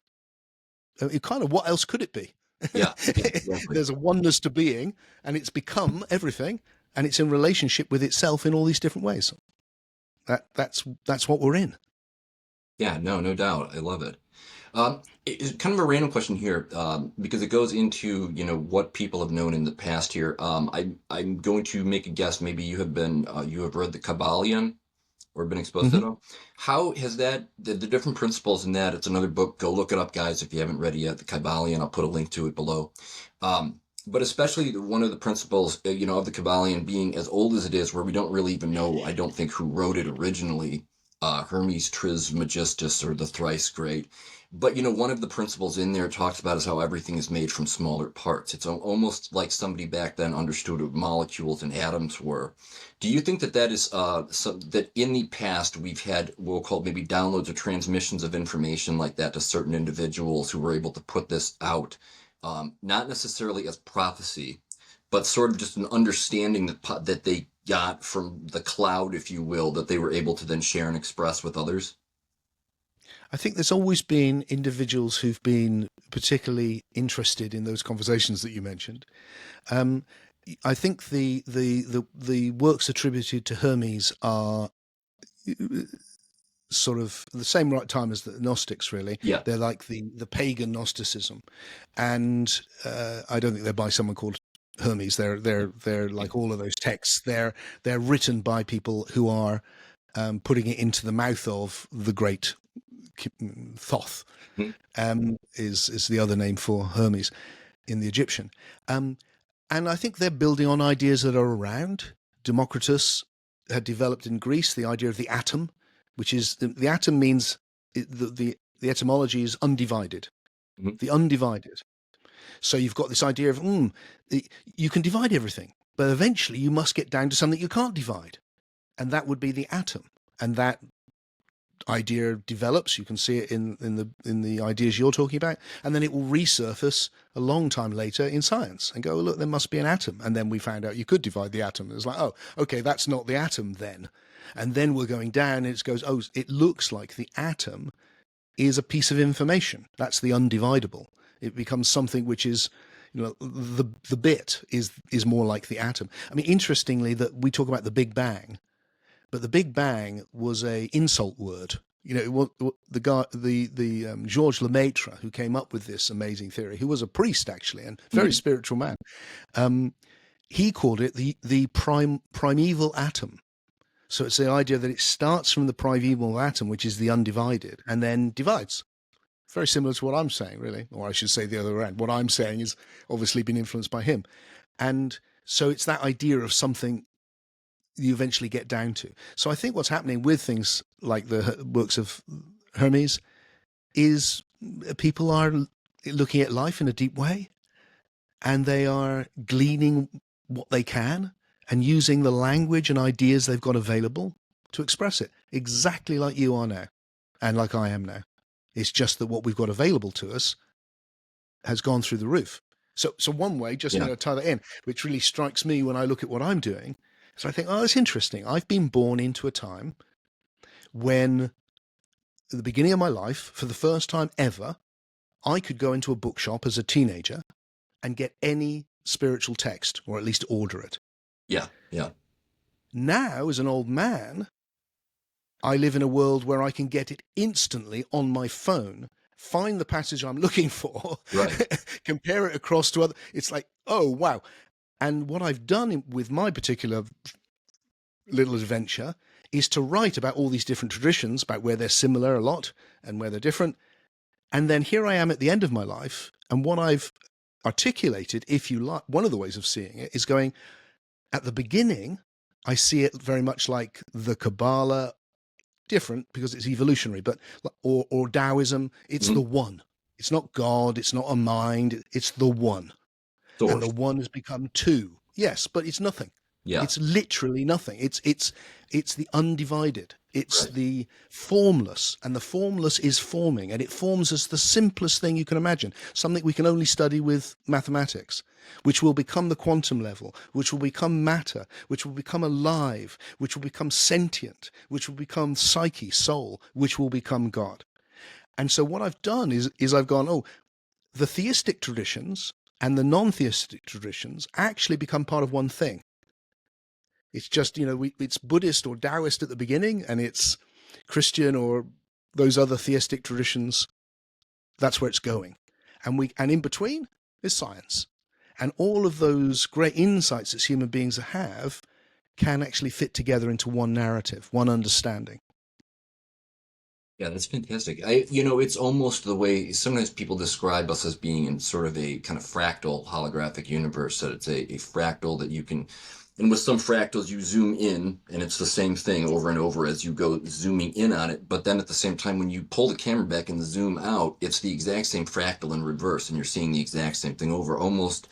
Kind of, what else could it be? Yeah. Yeah. Exactly. There's a oneness to being, and it's become everything, and it's in relationship with itself in all these different ways. That's what we're in. Yeah. No, no doubt. I love it. It's kind of a random question here, because it goes into, what people have known in the past here. I'm going to make a guess. Maybe you have read the Kabbalion or been exposed to Mm-hmm. it all. How has the different principles in that? It's another book. Go look it up, guys, if you haven't read it yet. The Kabbalion. I'll put a link to it below. But especially one of the principles, of the Kabbalion being as old as it is, where we don't really even know, I don't think, who wrote it originally. Hermes Trismegistus, or the Thrice Great. But one of the principles in there talks about is how everything is made from smaller parts. It's almost like somebody back then understood what molecules and atoms were. Do you think that is that in the past we've had, we'll call it maybe downloads or transmissions of information like that to certain individuals who were able to put this out, not necessarily as prophecy, but sort of just an understanding that they got from the cloud, if you will, that they were able to then share and express with others? I think there's always been individuals who've been particularly interested in those conversations that you mentioned. Um, I think the works attributed to Hermes are sort of the same right time as the Gnostics. Really, Yeah. they're like the pagan Gnosticism, and I don't think they're by someone called Hermes. They're like all of those texts. They're written by people who are putting it into the mouth of the great Thoth, Mhm. is the other name for Hermes in the Egyptian. And I think they're building on ideas that are around. Democritus had developed in Greece the idea of the atom, which is the atom means the etymology is undivided, Mhm. the undivided. So you've got this idea of you can divide everything, but eventually you must get down to something you can't divide, and that would be the atom. And that idea develops. You can see it in the ideas you're talking about, and then it will resurface a long time later in science and go, oh, look, there must be an atom. And then we found out you could divide the atom. It's like, oh, okay, that's not the atom then. And then we're going down, and it goes, oh, it looks like the atom is a piece of information. That's the undividable. It becomes something which is, the bit is more like the atom. I mean, interestingly, that we talk about the Big Bang, but the Big Bang was a insult word. The guy, the Georges Lemaitre, who came up with this amazing theory, who was a priest actually and very Mhm. spiritual man. He called it the primeval atom. So it's the idea that it starts from the primeval atom, which is the undivided, and then divides. Very similar to what I'm saying, really, or I should say the other way around. What I'm saying is obviously been influenced by him, and so it's that idea of something you eventually get down to. So I think what's happening with things like the works of Hermes is people are looking at life in a deep way, and they are gleaning what they can and using the language and ideas they've got available to express it, exactly like you are now and like I am now. It's just that what we've got available to us has gone through the roof. So one way, just Yeah. tie that in, which really strikes me when I look at what I'm doing, so I think, oh, it's interesting. I've been born into a time when at the beginning of my life, for the first time ever, I could go into a bookshop as a teenager and get any spiritual text, or at least order it. Yeah, yeah. Now, as an old man, I live in a world where I can get it instantly on my phone, find the passage I'm looking for, Right. compare it across to other. It's like, oh, wow. And what I've done with my particular little adventure is to write about all these different traditions, about where they're similar a lot and where they're different. And then here I am at the end of my life. And what I've articulated, if you like, one of the ways of seeing it is going, at the beginning, I see it very much like the Kabbalah, different because it's evolutionary, but or Taoism, it's Hmm. the one. It's not God, it's not a mind, it's the one. And the Source. one has become two. Yes, but it's nothing. Yeah. It's literally nothing. It's the undivided. It's Right. the formless, and the formless is forming, and it forms as the simplest thing you can imagine, something we can only study with mathematics, which will become the quantum level, which will become matter, which will become alive, which will become sentient, which will become psyche, soul, which will become God. And so what I've done is I've gone, oh, the theistic traditions and the non-theistic traditions actually become part of one thing. It's just, it's Buddhist or Taoist at the beginning, and it's Christian or those other theistic traditions. That's where it's going. And in between is science. And all of those great insights that human beings have can actually fit together into one narrative, one understanding. Yeah, that's fantastic. It's almost the way sometimes people describe us as being in sort of a kind of fractal holographic universe, that it's a fractal that you can, and with some fractals you zoom in and it's the same thing over and over as you go zooming in on it. But then at the same time, when you pull the camera back and zoom out, it's the exact same fractal in reverse and you're seeing the exact same thing over. Almost,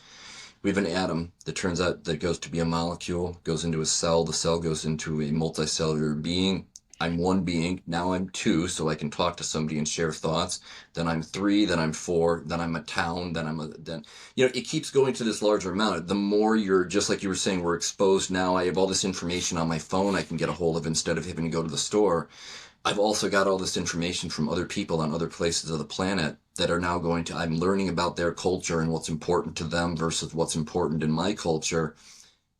we have an atom that turns out that goes to be a molecule, goes into a cell, the cell goes into a multicellular being. I'm one being, now I'm two, so I can talk to somebody and share thoughts. Then I'm three, then I'm four, then I'm a town, it keeps going to this larger amount. The more you're, just like you were saying, we're exposed now. I have all this information on my phone I can get a hold of instead of having to go to the store. I've also got all this information from other people on other places of the planet that are now I'm learning about their culture and what's important to them versus what's important in my culture.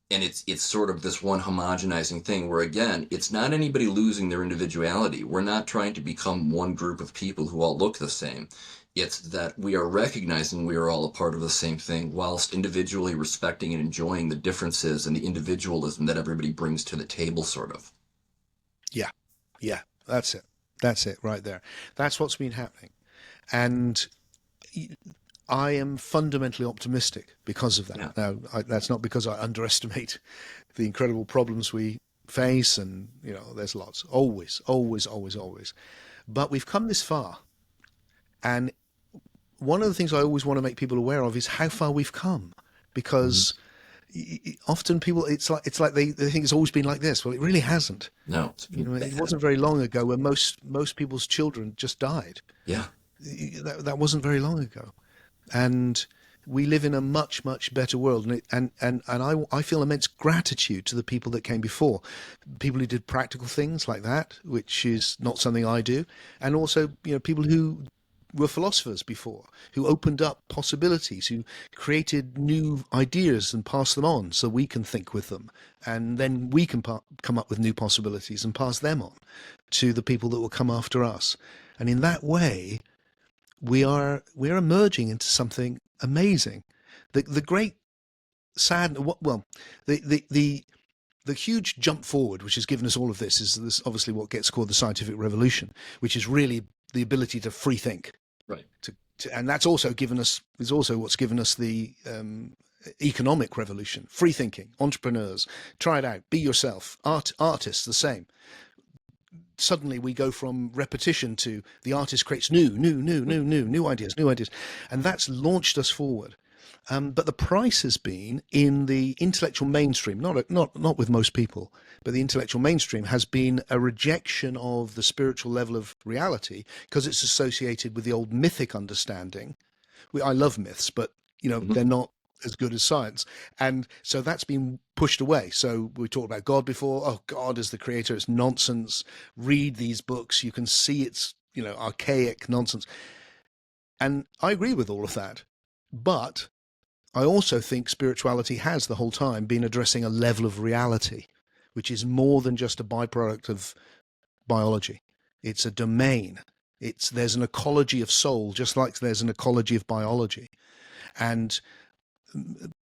And it's sort of this one homogenizing thing where, again, it's not anybody losing their individuality. We're not trying to become one group of people who all look the same. It's that we are recognizing we are all a part of the same thing whilst individually respecting and enjoying the differences and the individualism that everybody brings to the table, sort of. Yeah, yeah, that's it. That's it right there. That's what's been happening. And I am fundamentally optimistic because of that. Yeah. Now, that's not because I underestimate the incredible problems we face, and there's lots, always, always, always, always. But we've come this far, and one of the things I always want to make people aware of is how far we've come, Mhm. because often people, it's like they think it's always been like this. Well, it really hasn't. No, it's been It bad. wasn't very long ago when most people's children just died. Yeah. That wasn't very long ago. And we live in a much better world, and I feel immense gratitude to the people that came before, people who did practical things like that, which is not something I do, and also people who were philosophers before, who opened up possibilities, who created new ideas and passed them on so we can think with them, and then we can come up with new possibilities and pass them on to the people that will come after us. And in that way, we're emerging into something amazing. The great sad well, the huge jump forward which has given us all of this is this obviously what gets called the scientific revolution, which is really the ability to free think. Right. And that's also given us is also what's given us the economic revolution, free thinking, entrepreneurs, try it out, be yourself, artists, the same. Suddenly we go from repetition to the artist creates new ideas, and that's launched us forward. But the price has been in the intellectual mainstream, not with most people, but the intellectual mainstream has been a rejection of the spiritual level of reality because it's associated with the old mythic understanding. I love myths, but Mhm. they're not as good as science, and so that's been pushed away. So we talked about God before. Oh, God is the creator. It's nonsense. Read these books. You can see archaic nonsense. And I agree with all of that. But I also think spirituality has the whole time been addressing a level of reality, which is more than just a byproduct of biology. It's a domain. There's an ecology of soul, just like there's an ecology of biology. And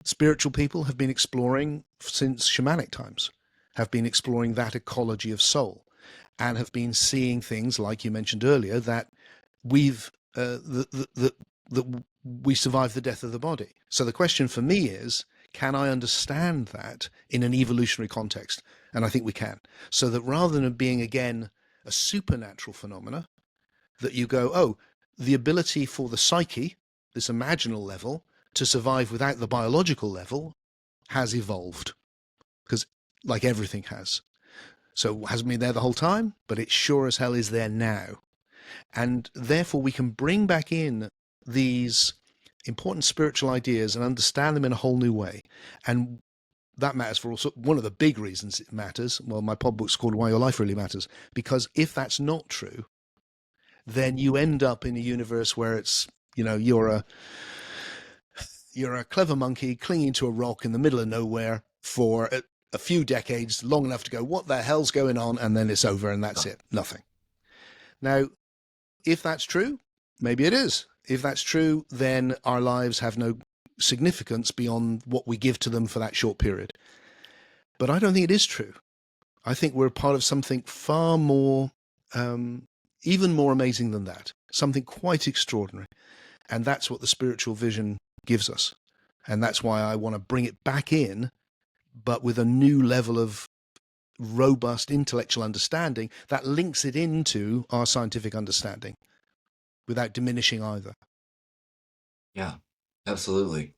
spiritual people have been exploring since shamanic times, have been exploring that ecology of soul, and have been seeing things like you mentioned earlier, that we've that we survive the death of the body. So the question for me is, can I understand that in an evolutionary context? And I think we can. So that rather than being, again, a supernatural phenomena, that you go, oh, the ability for the psyche, this imaginal level, to survive without the biological level has evolved. Because like everything has. So it hasn't been there the whole time, but it sure as hell is there now. And therefore we can bring back in these important spiritual ideas and understand them in a whole new way. And that matters for also one of the big reasons it matters. Well, my podbook's called Why Your Life Really Matters, because if that's not true, then you end up in a universe where it's, you're a clever monkey clinging to a rock in the middle of nowhere for a few decades, long enough to go, what the hell's going on? And then it's over and that's it. Nothing. Now, if that's true, maybe it is. If that's true, then our lives have no significance beyond what we give to them for that short period. But I don't think it is true. I think we're part of something far more, even more amazing than that, something quite extraordinary. And that's what the spiritual vision gives us. And that's why I want to bring it back in, but with a new level of robust intellectual understanding that links it into our scientific understanding without diminishing either. Yeah, absolutely.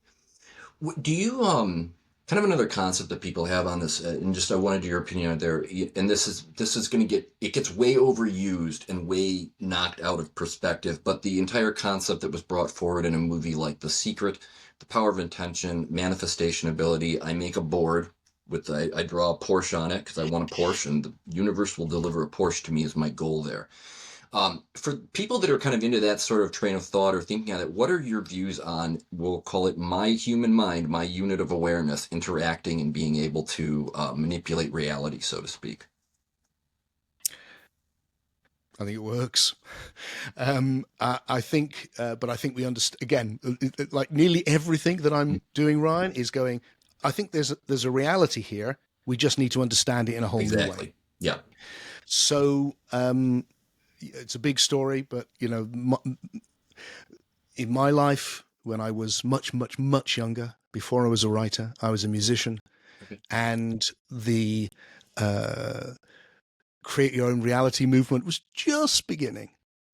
Do you kind of another concept that people have on this, and just I wanted your opinion on there. And this is going to gets way overused and way knocked out of perspective. But the entire concept that was brought forward in a movie like The Secret, the power of intention, manifestation ability. I make a board with I draw a Porsche on it because I want a Porsche, and the universe will deliver a Porsche to me is my goal there. For people that are kind of into that sort of train of thought or thinking on it, what are your views on, we'll call it my human mind, my unit of awareness, interacting and being able to manipulate reality, so to speak? I think it works. I think, but I think we understand, again, like nearly everything that I'm doing, Ryan, is going, I think there's a reality here. We just need to understand it in a whole new way. Exactly. Yeah. So, it's a big story, but in my life, when I was much, much, much younger, before I was a writer, I was a musician, Okay. and the create your own reality movement was just beginning.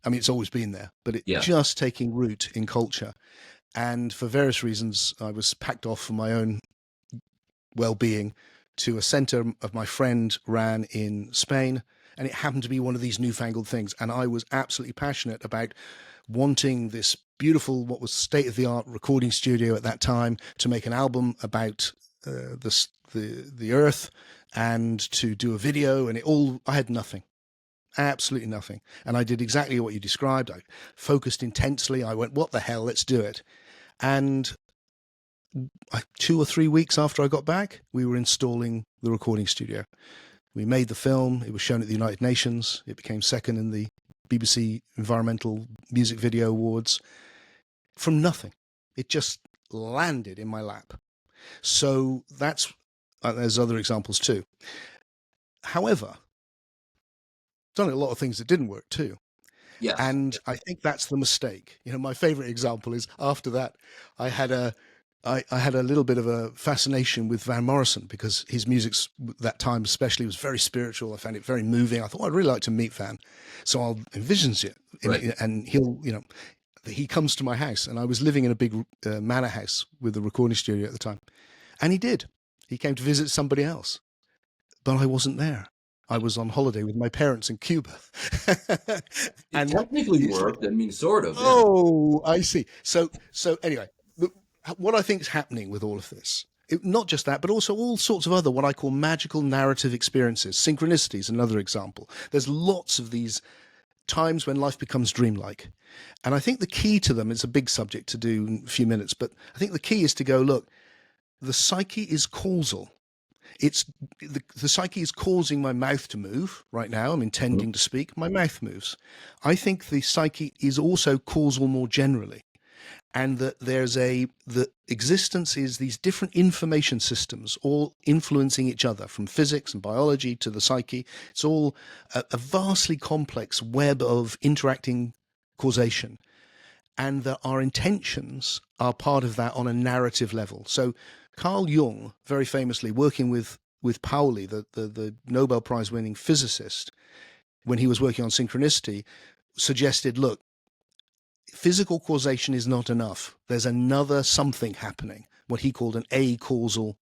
I mean, it's always been there, but it Yeah. just taking root in culture. And for various reasons, I was packed off for my own well-being to a center of my friend ran in Spain. And it happened to be one of these newfangled things. And I was absolutely passionate about wanting this beautiful, what was state-of-the-art recording studio at that time, to make an album about the earth and to do a video. And I had nothing, absolutely nothing. And I did exactly what you described. I focused intensely. I went, what the hell, let's do it. And 2 or 3 weeks after I got back, we were installing the recording studio. We made the film. It was shown at the United Nations. It became second in the BBC Environmental Music Video Awards. From nothing. It just landed in my lap. So there's other examples too. However, done a lot of things that didn't work too. Yes. And I think that's the mistake. My favorite example is after that, I had a little bit of a fascination with Van Morrison because his music that time especially was very spiritual. I found it very moving. I thought, I'd really like to meet Van. So I'll envision it. Right. And he comes to my house, and I was living in a big manor house with a recording studio at the time. And he did. He came to visit somebody else, but I wasn't there. I was on holiday with my parents in Cuba. It technically worked. I mean, sort of. Yeah. Oh, I see. So anyway, what I think is happening with all of this, not just that, but also all sorts of other what I call magical narrative experiences. Synchronicity is another example. There's lots of these times when life becomes dreamlike. And I think the key to them, it's a big subject to do in a few minutes, but I think the key is to go, look, the psyche is causal. It's the psyche is causing my mouth to move right now. I'm Mhm. intending to speak. My mouth moves. I think the psyche is also causal more generally, and that the existence is these different information systems all influencing each other, from physics and biology to the psyche. It's all a vastly complex web of interacting causation, and that our intentions are part of that on a narrative level. So Carl Jung, very famously working with Pauli, the Nobel Prize winning physicist, when he was working on synchronicity, suggested, look, physical causation is not enough. There's another something happening, what he called an acausal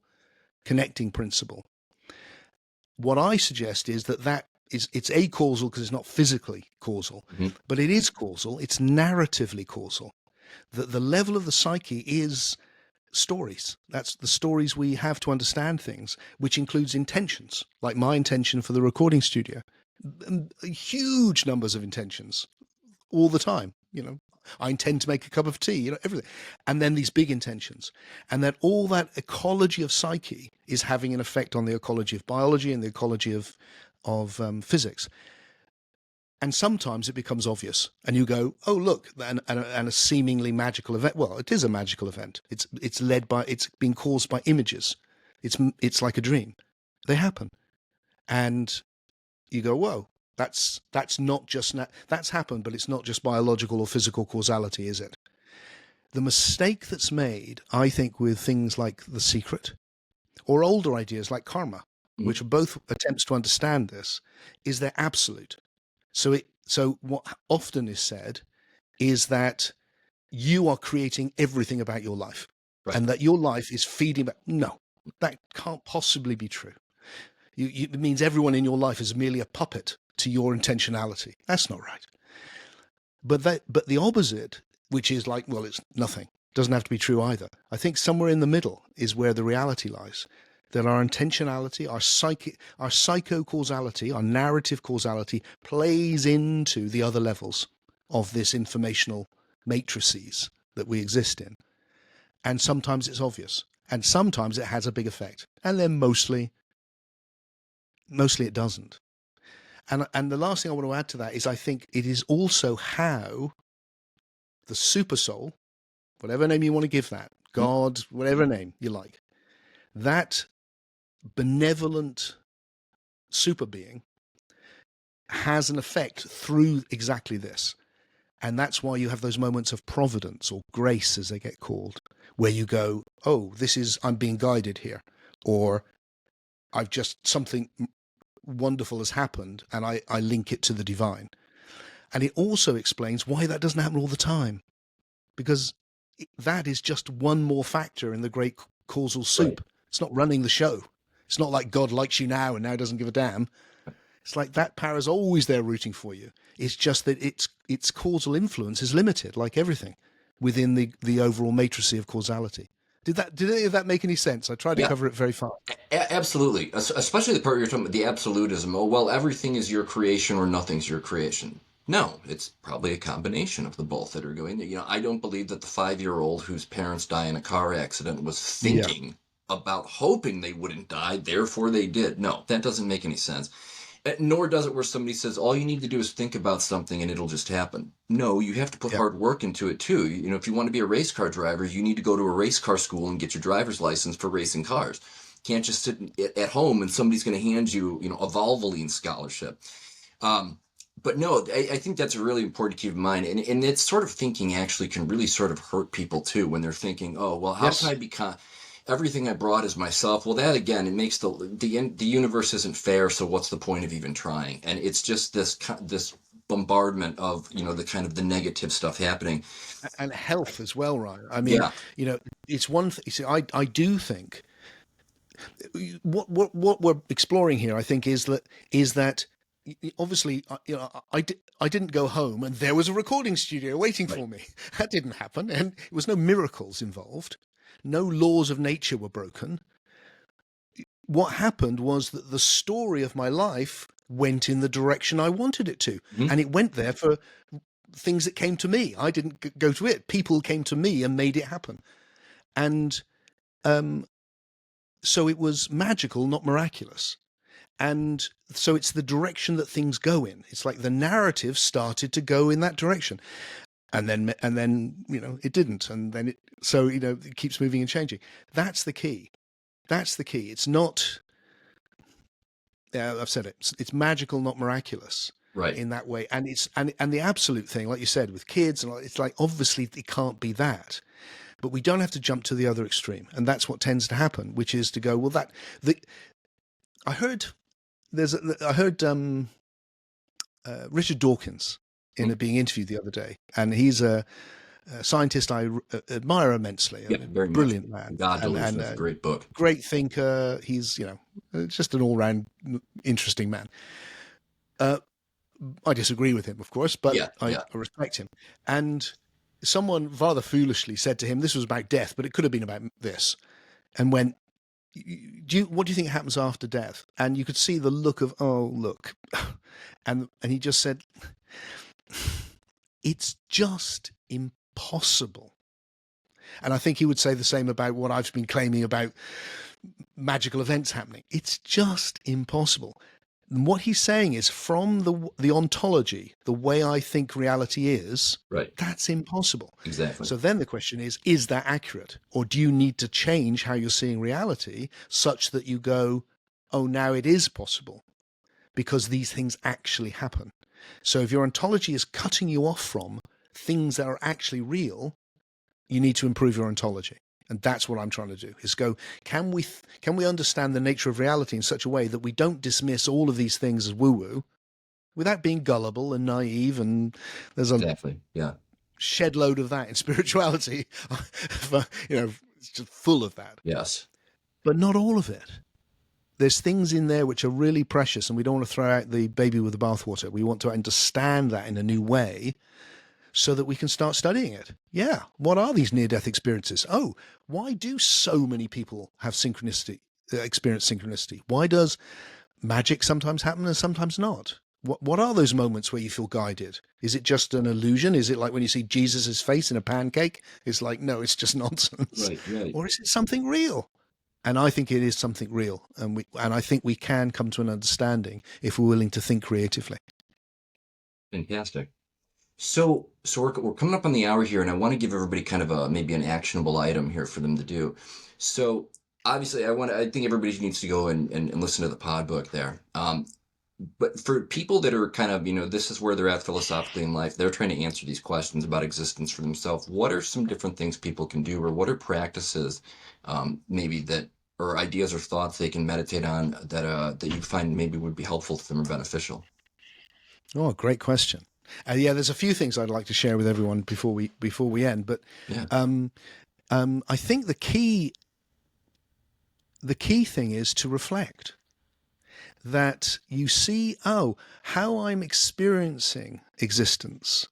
connecting principle. What I suggest is that it's acausal because it's not physically causal, Mhm. but it is causal. It's narratively causal. That the level of the psyche is stories. That's the stories we have to understand things, which includes intentions, like my intention for the recording studio. Huge numbers of intentions all the time. I intend to make a cup of tea, everything. And then these big intentions. And that all that ecology of psyche is having an effect on the ecology of biology and the ecology of physics. And sometimes it becomes obvious, and you go, "Oh, look!" And a seemingly magical event. Well, it is a magical event. It's being caused by images. It's like a dream. They happen, and you go, "Whoa!" That's not just that's happened, but it's not just biological or physical causality, is it? The mistake that's made, I think, with things like The Secret or older ideas like karma, Mhm. which are both attempts to understand this, is they're absolute. So what often is said is that you are creating everything about your life, Right. and that your life is feeding back. No, that can't possibly be true. It means everyone in your life is merely a puppet to your intentionality. That's not right. But the opposite, which is like, well, it's nothing, doesn't have to be true either. I think somewhere in the middle is where the reality lies. That our intentionality, our psycho-causality, our narrative causality plays into the other levels of this informational matrices that we exist in. And sometimes it's obvious, and sometimes it has a big effect, and then mostly it doesn't. And the last thing I want to add to that is, I think it is also how the super soul, whatever name you want to give that, Mhm. God, whatever name you like, that benevolent super being has an effect through exactly this. And that's why you have those moments of providence or grace, as they get called, where you go, oh, I'm being guided here. Or something wonderful has happened, and I link it to the divine. And it also explains why that doesn't happen all the time, because that is just one more factor in the great causal Right. soup. It's not running the show. It's not like God likes you now and now doesn't give a damn. It's like that power is always there rooting for you. It's just that its causal influence is limited, like everything, within the overall matrice of causality. Did any of that make any sense? I tried to Yeah. cover it very fast. Absolutely. Especially the part you're talking about, the absolutism. Oh, well, everything is your creation or nothing's your creation. No, it's probably a combination of the both that are going there. I don't believe that the 5-year-old whose parents die in a car accident was Yeah. thinking about hoping they wouldn't die, therefore they did. No, that doesn't make any sense. Nor does it where somebody says all you need to do is think about something and it'll just happen. No, you have to put Yeah. hard work into it too. If you want to be a race car driver, you need to go to a race car school and get your driver's license for racing cars. You can't just sit at home and somebody's going to hand you, a Valvoline scholarship. Um, but no, I think that's really important to keep in mind. And that sort of thinking actually can really sort of hurt people too when they're thinking, oh, well, how can Yes. I become everything I brought is myself? Well, that again, it makes the universe isn't fair. So what's the point of even trying? And it's just this bombardment of the kind of the negative stuff happening. And health as well, Ryan. I mean, Yeah, it's one thing. You see, I do think what we're exploring here, I think, is that obviously, I didn't go home and there was a recording studio waiting right, for me. That didn't happen, and it was no miracles involved. No laws of nature were broken. What happened was that the story of my life went in the direction I wanted it to. Mhm. And it went there for things that came to me. I didn't go to it. People came to me and made it happen. And um, so it was magical, not miraculous. And so it's the direction that things go in. It's like the narrative started to go in that direction. And then, it didn't. And then it keeps moving and changing. That's the key. That's the key. It's not, yeah, I've said it. It's magical, not miraculous Right. in that way. And and the absolute thing, like you said, with kids, and it's like, obviously it can't be that, but we don't have to jump to the other extreme. And that's what tends to happen, which is to go, well, I heard Richard Dawkins Mhm. being interviewed the other day, and he's a scientist I admire immensely. I Yeah, mean, very much. brilliant man, God and Delusion is a great book. great thinker. He's just an all-round interesting man. I disagree with him, of course, but Yeah, I yeah. respect him. And someone rather foolishly said to him, this was about death, but it could have been about this, and went, what do you think happens after death? And you could see the look of, oh, look. And he just said, it's just impossible. And I think he would say the same about what I've been claiming about magical events happening. It's just impossible. And what he's saying is, from the ontology, the way I think reality is, Right. that's impossible. Exactly. So then the question is that accurate? Or do you need to change how you're seeing reality such that you go, oh, now it is possible because these things actually happen? So if your ontology is cutting you off from things that are actually real, you need to improve your ontology. And that's what I'm trying to do, is go, can we understand the nature of reality in such a way that we don't dismiss all of these things as woo-woo without being gullible and naive? And there's a Exactly. Yeah. shed load of that in spirituality. It's just full of that. Yes. But not all of it. There's things in there which are really precious, and we don't want to throw out the baby with the bathwater. We want to understand that in a new way, so that we can start studying it. Yeah. What are these near-death experiences? Oh, why do so many people have experience synchronicity? Why does magic sometimes happen and sometimes not? What are those moments where you feel guided? Is it just an illusion? Is it like when you see Jesus's face in a pancake? It's like, no, it's just nonsense. Right. Right. Or is it something real? And I think it is something real. And I think we can come to an understanding if we're willing to think creatively. Fantastic. So we're coming up on the hour here, and I want to give everybody kind of maybe an actionable item here for them to do. So obviously, I think everybody needs to go and listen to the pod book there. But for people that are kind of, this is where they're at philosophically in life, they're trying to answer these questions about existence for themselves. What are some different things people can do, or what are practices, maybe that, or ideas or thoughts they can meditate on that you find maybe would be helpful to them or beneficial? Oh, great question. Yeah, there's a few things I'd like to share with everyone before we end. But Yeah. I think the key thing is to reflect. That you see, oh, how I'm experiencing existence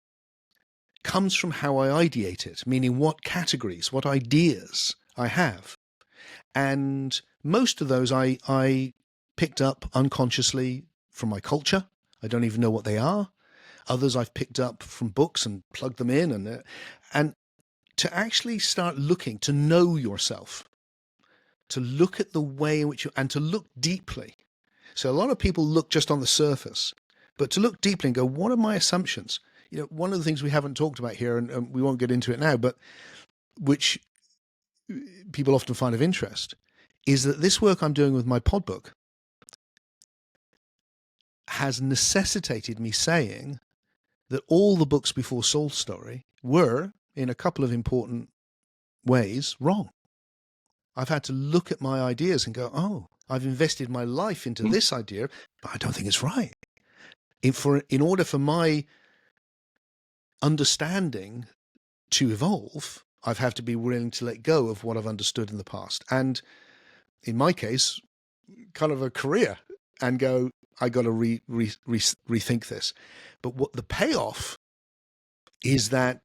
comes from how I ideate it, meaning what categories, what ideas I have. And most of those I picked up unconsciously from my culture. I don't even know what they are. Others I've picked up from books and plugged them in. And to actually start looking, to know yourself, to look at the way in which and to look deeply. So a lot of people look just on the surface, but to look deeply and go, what are my assumptions? One of the things we haven't talked about here, and we won't get into it now, but which people often find of interest, is that this work I'm doing with my Podbook has necessitated me saying that all the books before Soul Story were, in a couple of important ways, wrong. I've had to look at my ideas and go, oh, I've invested my life into this idea, but I don't think it's right. In order for my understanding to evolve, I've had to be willing to let go of what I've understood in the past. And in my case, kind of a career, and go, I got to rethink this. But what the payoff is that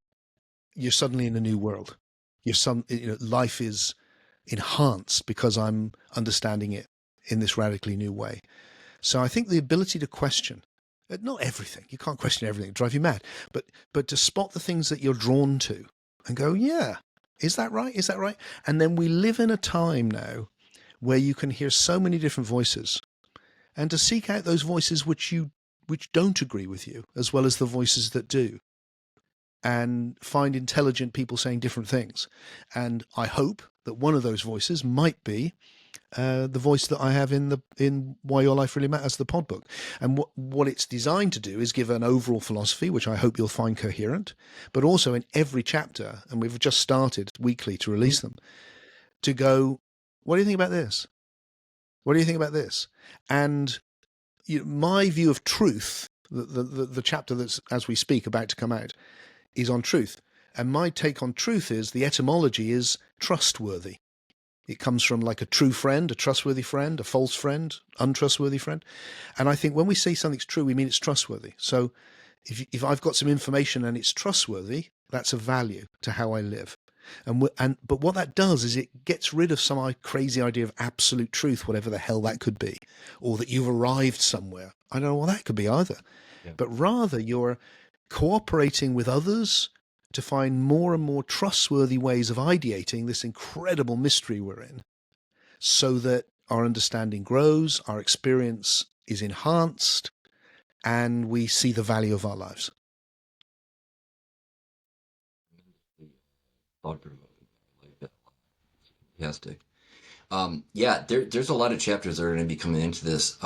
you're suddenly in a new world. Life is enhanced because I'm understanding it in this radically new way. So I think the ability to question, not everything, you can't question everything, it'd drive you mad, but to spot the things that you're drawn to and go, yeah, is that right? Is that right? And then we live in a time now where you can hear so many different voices, and to seek out those voices which don't agree with you, as well as the voices that do, and find intelligent people saying different things. And I hope that one of those voices might be the voice that I have in Why Your Life Really Matters, the Podbook. And what it's designed to do is give an overall philosophy, which I hope you'll find coherent, but also in every chapter, and we've just started weekly to release them, to go, what do you think about this? What do you think about this? And my view of truth, the chapter that's, as we speak, about to come out, is on truth. And my take on truth is the etymology is trustworthy. It comes from like a true friend, a trustworthy friend, a false friend, untrustworthy friend. And I think when we say something's true, we mean it's trustworthy. So if I've got some information and it's trustworthy, that's a value to how I live. But what that does is it gets rid of some crazy idea of absolute truth, whatever the hell that could be, or that you've arrived somewhere. I don't know what that could be either. Yeah. But rather you're cooperating with others to find more and more trustworthy ways of ideating this incredible mystery we're in, so that our understanding grows, our experience is enhanced, and we see the value of our lives. Thought-provoking. I like that. Fantastic. Yeah, there's a lot of chapters that are going to be coming into this.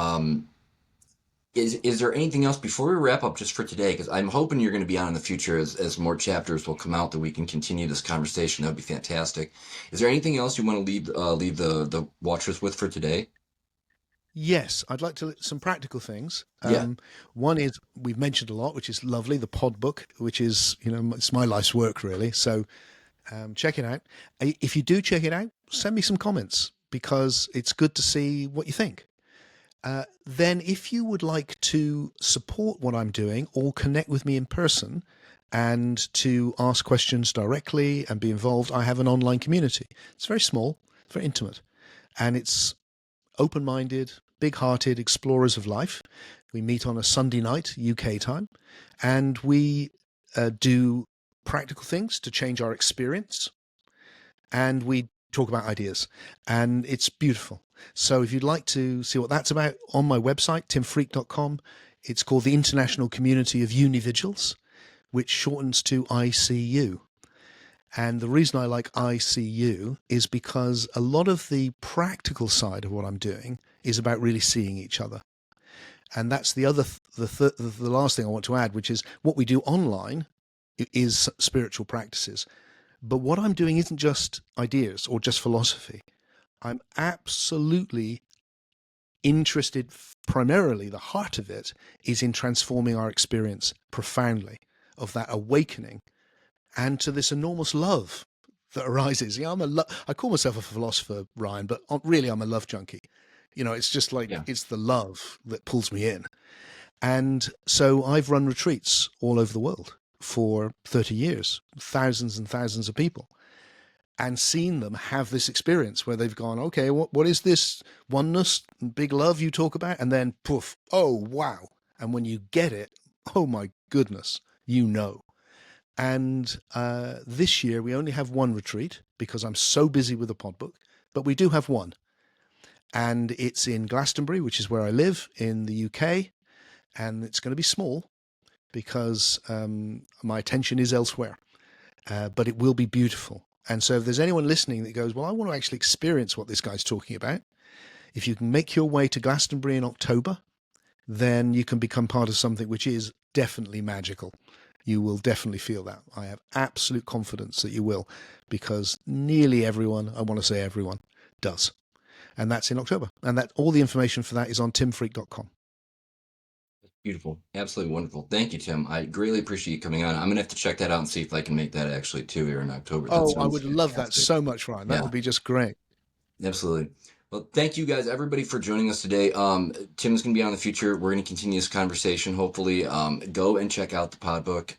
Is there anything else before we wrap up just for today? Because I'm hoping you're going to be on in the future as more chapters will come out that we can continue this conversation. That would be fantastic. Is there anything else you want to leave the watchers with for today? Yes, I'd like to some practical things. Yeah. One is we've mentioned a lot, which is lovely, the Podbook, which is it's my life's work really. So check it out. If you do check it out, send me some comments because it's good to see what you think. Then, if you would like to support what I'm doing or connect with me in person and to ask questions directly and be involved, I have an online community. It's very small, very intimate, and it's open-minded, big-hearted explorers of life. We meet on a Sunday night, UK time, and we do practical things to change our experience, and we talk about ideas, and it's beautiful. So if you'd like to see what that's about, on my website, timfreke.com, it's called the International Community of Univigils, which shortens to ICU. And the reason I like ICU is because a lot of the practical side of what I'm doing is about really seeing each other. And that's the last thing I want to add, which is what we do online is spiritual practices. But what I'm doing isn't just ideas or just philosophy. I'm absolutely interested, primarily the heart of it is in transforming our experience profoundly of that awakening and to this enormous love that arises. I call myself a philosopher, Ryan, but really I'm a love junkie. It's just like, Yeah. it's the love that pulls me in. And so I've run retreats all over the world for 30 years, thousands and thousands of people, and seen them have this experience where they've gone, okay, what is this oneness and big love you talk about? And then poof, oh, wow. And when you get it, oh my goodness, And this year we only have one retreat because I'm so busy with the Podbook, but we do have one. And it's in Glastonbury, which is where I live in the UK. And it's going to be small because my attention is elsewhere. But it will be beautiful. And so if there's anyone listening that goes, well, I want to actually experience what this guy's talking about, if you can make your way to Glastonbury in October, then you can become part of something which is definitely magical. You will definitely feel that. I have absolute confidence that you will, because nearly everyone, I want to say everyone, does. And that's in October. And that all the information for that is on timfreke.com. Beautiful. Absolutely wonderful. Thank you, Tim. I greatly appreciate you coming on. I'm gonna have to check that out and see if I can make that actually too here in October. That Oh, I sounds would love that fantastic. so much, Ryan. That Yeah, would be just great. absolutely. Well, thank you guys, everybody, for joining us today. Tim's going to be on in the future. We're going to continue this conversation. Hopefully, go and check out the Podbook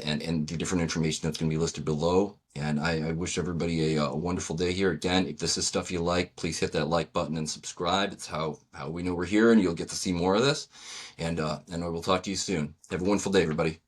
and the different information that's going to be listed below. And I wish everybody a wonderful day here. Again, if this is stuff you like, please hit that like button and subscribe. It's how we know we're here, and you'll get to see more of this. And we'll talk to you soon. Have a wonderful day, everybody.